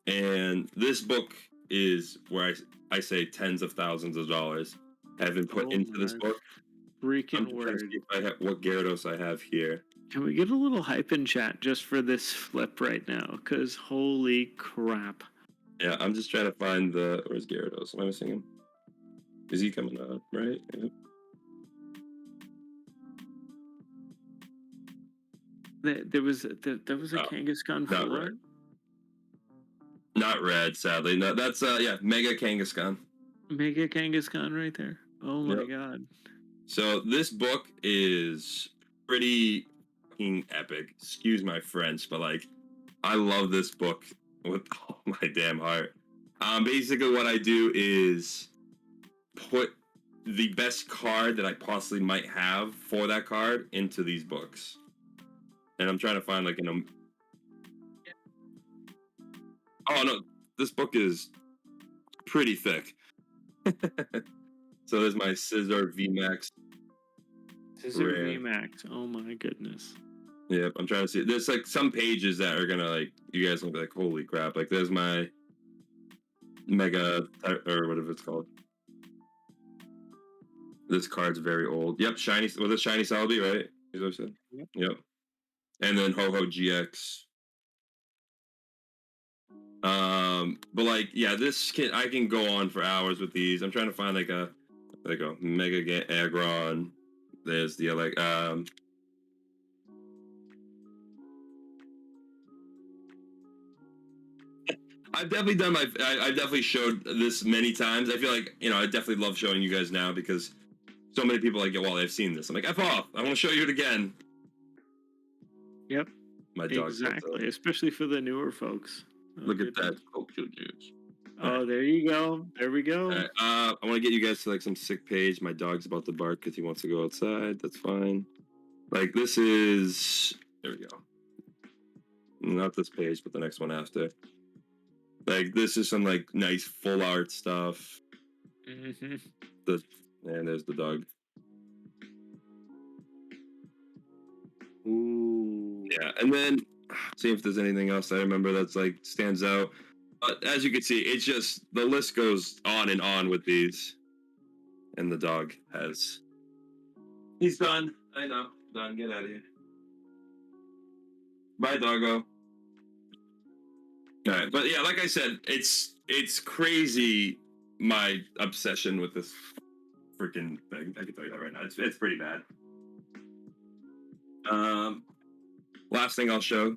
And this book is where I say tens of thousands of dollars have been put into this book. Freaking word! See if what Gyarados I have here. Can we get a little hype in chat just for this flip right now? Because holy crap! Yeah, I'm just trying to find where's Gyarados? Am I missing him? Is he coming up? Right? Yep. There was a Kangaskhan 4. Not red, sadly. No, that's Mega Kangaskhan. Mega Kangaskhan right there. Oh my god. So this book is pretty fucking epic. Excuse my French, but like I love this book with all my damn heart. Basically what I do is put the best card that I possibly might have for that card into these books. And I'm trying to find like oh no, this book is pretty thick. So there's my Scizor VMAX. Scizor VMAX. Oh my goodness. Yep, I'm trying to see. There's like some pages that are gonna like you guys will be like, holy crap! Like there's my Mega or whatever it's called. This card's very old. Yep, shiny. Was it shiny Celebi, right? Is what I said. Yep. And then Ho-Ho GX. But like, yeah, I can go on for hours with these. I'm trying to find like a Mega Aggron. There's the I've definitely showed this many times. I feel like, I definitely love showing you guys now because so many people like, well, I've seen this. I'm like, F off. I want to show you it again. Yep. My dog. Exactly. Especially for the newer folks. Look at that. Oh, juice. Oh, there you go. There we go. Right. I want to get you guys to like some sick page. My dog's about to bark because he wants to go outside. That's fine. Like this is, there we go. Not this page, but the next one after. Like this is some like nice full art stuff. Mm-hmm. And there's the dog. Ooh. Yeah, and then see if there's anything else I remember that's like stands out. But as you can see, it's just the list goes on and on with these. And the dog he's done. I know. Done. Get out of here. Bye, doggo. All right, but yeah, like I said, it's crazy my obsession with this freaking thing. I can tell you that right now. It's pretty bad. Last thing I'll show.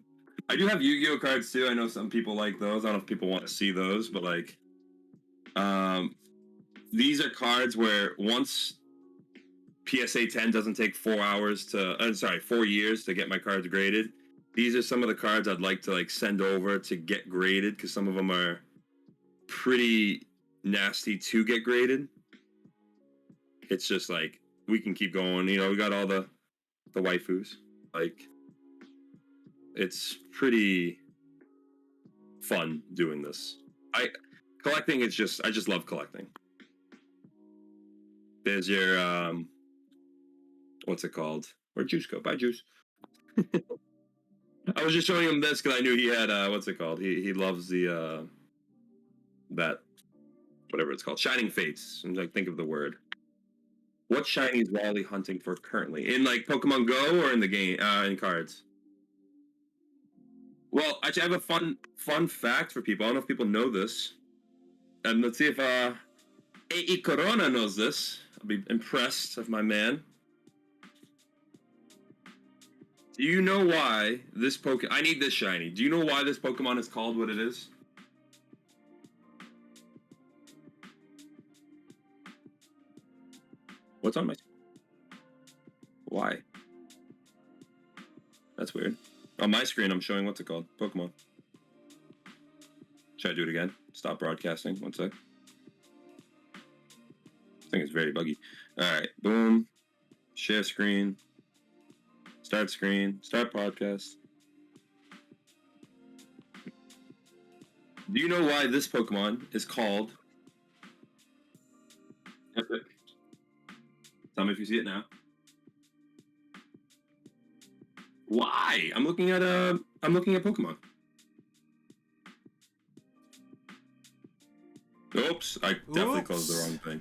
I do have Yu-Gi-Oh cards too. I know some people like those. I don't know if people want to see those, but like, these are cards where once PSA 10 doesn't take 4 years to get my cards graded. These are some of the cards I'd like to like send over to get graded because some of them are pretty nasty to get graded. It's just like we can keep going. We got all the waifus. Like it's pretty fun doing this. Collecting is just I just love collecting. There's your what's it called? Where'd Juice go? Bye, Juice. I was just showing him this because I knew he had what's it called? He loves the that whatever it's called, Shining Fates. And like think of the word. What shiny is Wally hunting for currently? In like Pokemon Go or in the game in cards? Well, actually, I have a fun fact for people. I don't know if people know this. And let's see if AECORONA knows this. I'll be impressed of my man. Do you know why this Pokemon... I need this shiny. Do you know why this Pokemon is called what it is? What's on my... Why? That's weird. On my screen, I'm showing what's it called? Pokemon. Should I do it again? Stop broadcasting. One sec. thing is very buggy. All right, boom. Share screen. Start screen. Start podcast. Do you know why this Pokemon is called Epic? Tell me if you see it now. Why? I'm looking at Pokemon. Oops, I definitely closed the wrong thing.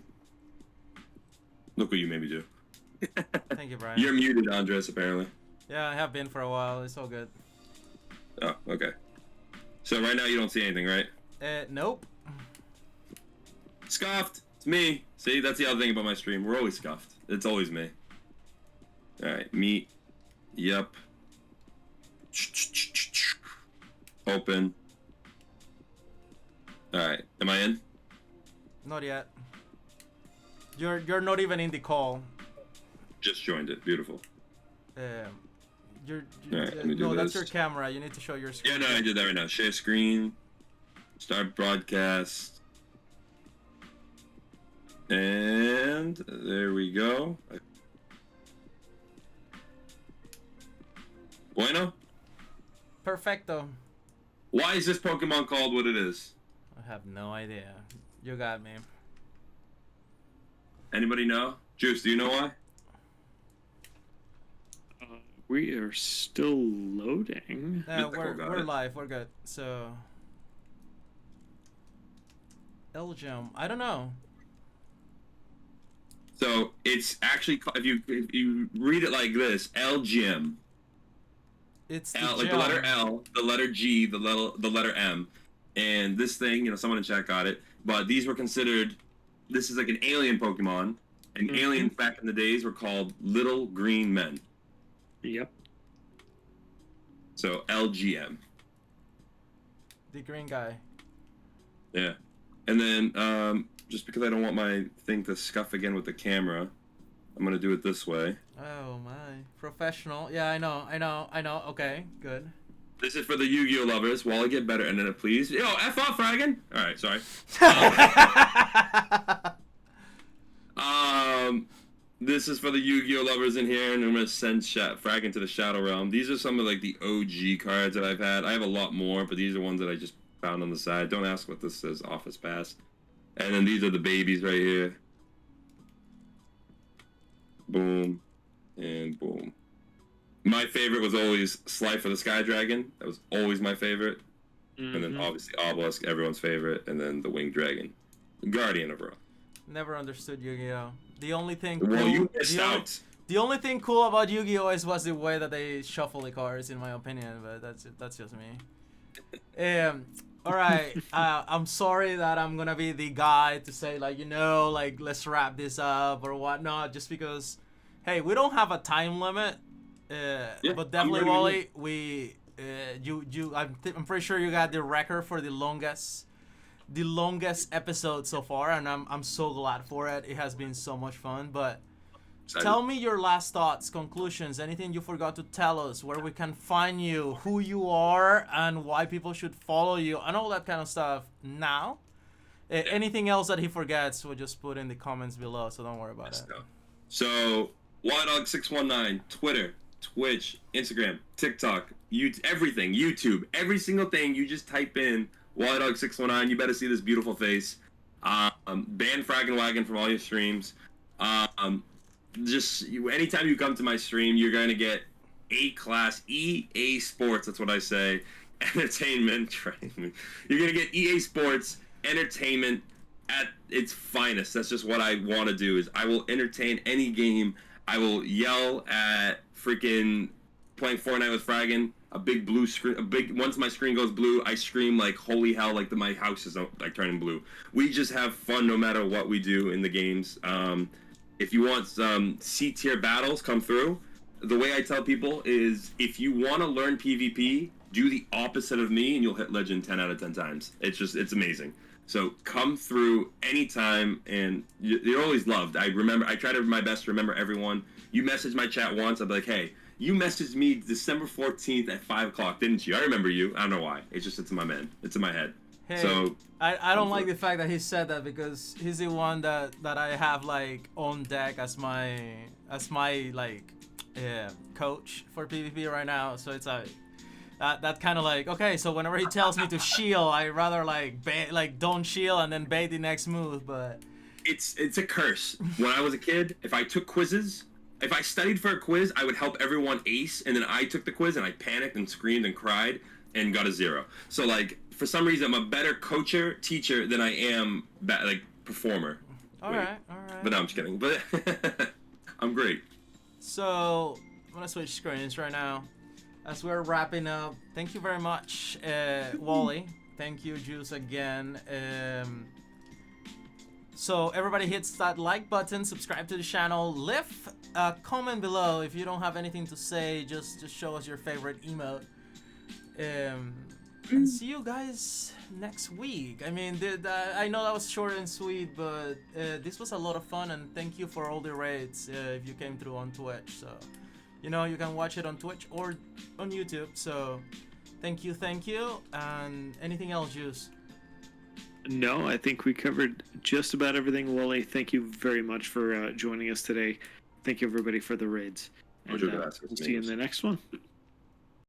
Look what you made me do. Thank you, Brian. You're muted, Andres, apparently. Yeah, I have been for a while. It's all good. Oh, okay. So right now you don't see anything, right? Nope. Scuffed. It's me. See, that's the other thing about my stream. We're always scuffed. It's always me. All right, meet. Yep. Open. All right, am I in? Not yet. You're not even in the call. Just joined it. Beautiful. You're right, no, that's your camera. You need to show your screen. Yeah, no, I did that right now. Share screen. Start broadcast. And there we go. Bueno? Perfecto. Why is this Pokemon called what it is? I have no idea. You got me. Anybody know? Juice, do you know why? We are still loading. We're live. We're good. So, Elgem. I don't know. So it's actually if you read it like this, Elgem. It's L, like the letter L, the letter G, the letter M, and this thing, you know, someone in chat got it. But these were considered. This is like an alien Pokemon, and aliens back in the days were called little green men. Yep. So LGM. The green guy. Yeah. And then just because I don't want my thing to scuff again with the camera, I'm gonna do it this way. Oh my. Professional. Yeah, I know. Okay, good. This is for the Yu-Gi-Oh lovers. Wally, get better, and then please. Yo, F off, Fragan! Alright, sorry. This is for the Yu-Gi-Oh lovers in here, and I'm gonna send Fragan to the Shadow Realm. These are some of like the OG cards that I've had. I have a lot more, but these are ones that I just found on the side. Don't ask what this says, Office Pass. And then these are the babies right here. Boom. And boom. My favorite was always Slife of the Sky Dragon. That was always my favorite. And then obviously Obelisk, everyone's favorite. And then the Winged Dragon. Guardian of Ra. Never understood Yu-Gi-Oh. The only thing Well, you missed out. The only thing cool about Yu-Gi-Oh was the way that they shuffle the cards, in my opinion. But that's just me. All right. I'm sorry that I'm gonna be the guy to say like, you know, like let's wrap this up or whatnot, just because, hey, we don't have a time limit. But definitely, Wally, I'm pretty sure you got the record for the longest episode so far, and I'm so glad for it. It has been so much fun. But tell me your last thoughts, conclusions, anything you forgot to tell us, where we can find you, who you are, and why people should follow you, and all that kind of stuff. Now, anything else that he forgets, we'll just put in the comments below, so don't worry about it. So, Wallydog619, Twitter, Twitch, Instagram, TikTok, everything, YouTube, every single thing. You just type in Wallydog619. You better see this beautiful face. Ban Fraggin' Wagon from all your streams. Anytime you come to my stream, you're going to get A-class EA Sports. That's what I say. Entertainment. You're going to get EA Sports entertainment at its finest. That's just what I want to do. Is I will entertain any game. I will yell at freaking playing Fortnite with Fraggin'. A big blue screen. Once my screen goes blue, I scream like holy hell, like my house is like turning blue. We just have fun no matter what we do in the games. If you want some C-tier battles, come through. The way I tell people is, if you want to learn PvP, do the opposite of me, and you'll hit Legend 10 out of 10 times. It's amazing. So come through anytime, and you're always loved. I try to do my best to remember everyone. You message my chat once, I'll be like, hey, you messaged me December 14th at 5 o'clock, didn't you? I remember you. I don't know why. It's in my head. Hey, So I don't like the fact that he said that because he's the one that I have like on deck as my like coach for PvP right now. So it's like that kind of like, okay, so whenever he tells me to shield, I rather like don't shield and then bait the next move. But it's a curse. When I was a kid, if I took quizzes, if I studied for a quiz, I would help everyone ace, and then I took the quiz and I panicked and screamed and cried and got a 0. So like, for some reason, I'm a better teacher than I am performer. All right. But no, I'm just kidding. But I'm great. So I'm gonna switch screens right now as we're wrapping up. Thank you very much, Wally. Thank you, Juice, again. So everybody hits that like button, subscribe to the channel, leave a comment below if you don't have anything to say. Just show us your favorite emote. And see you guys next week. I mean, I know that was short and sweet, but this was a lot of fun, and thank you for all the raids if you came through on Twitch. So, you know, you can watch it on Twitch or on YouTube. So, thank you, and anything else, Juice? No, I think we covered just about everything, Wally. Thank you very much for joining us today. Thank you, everybody, for the raids. And we'll see you in the next one.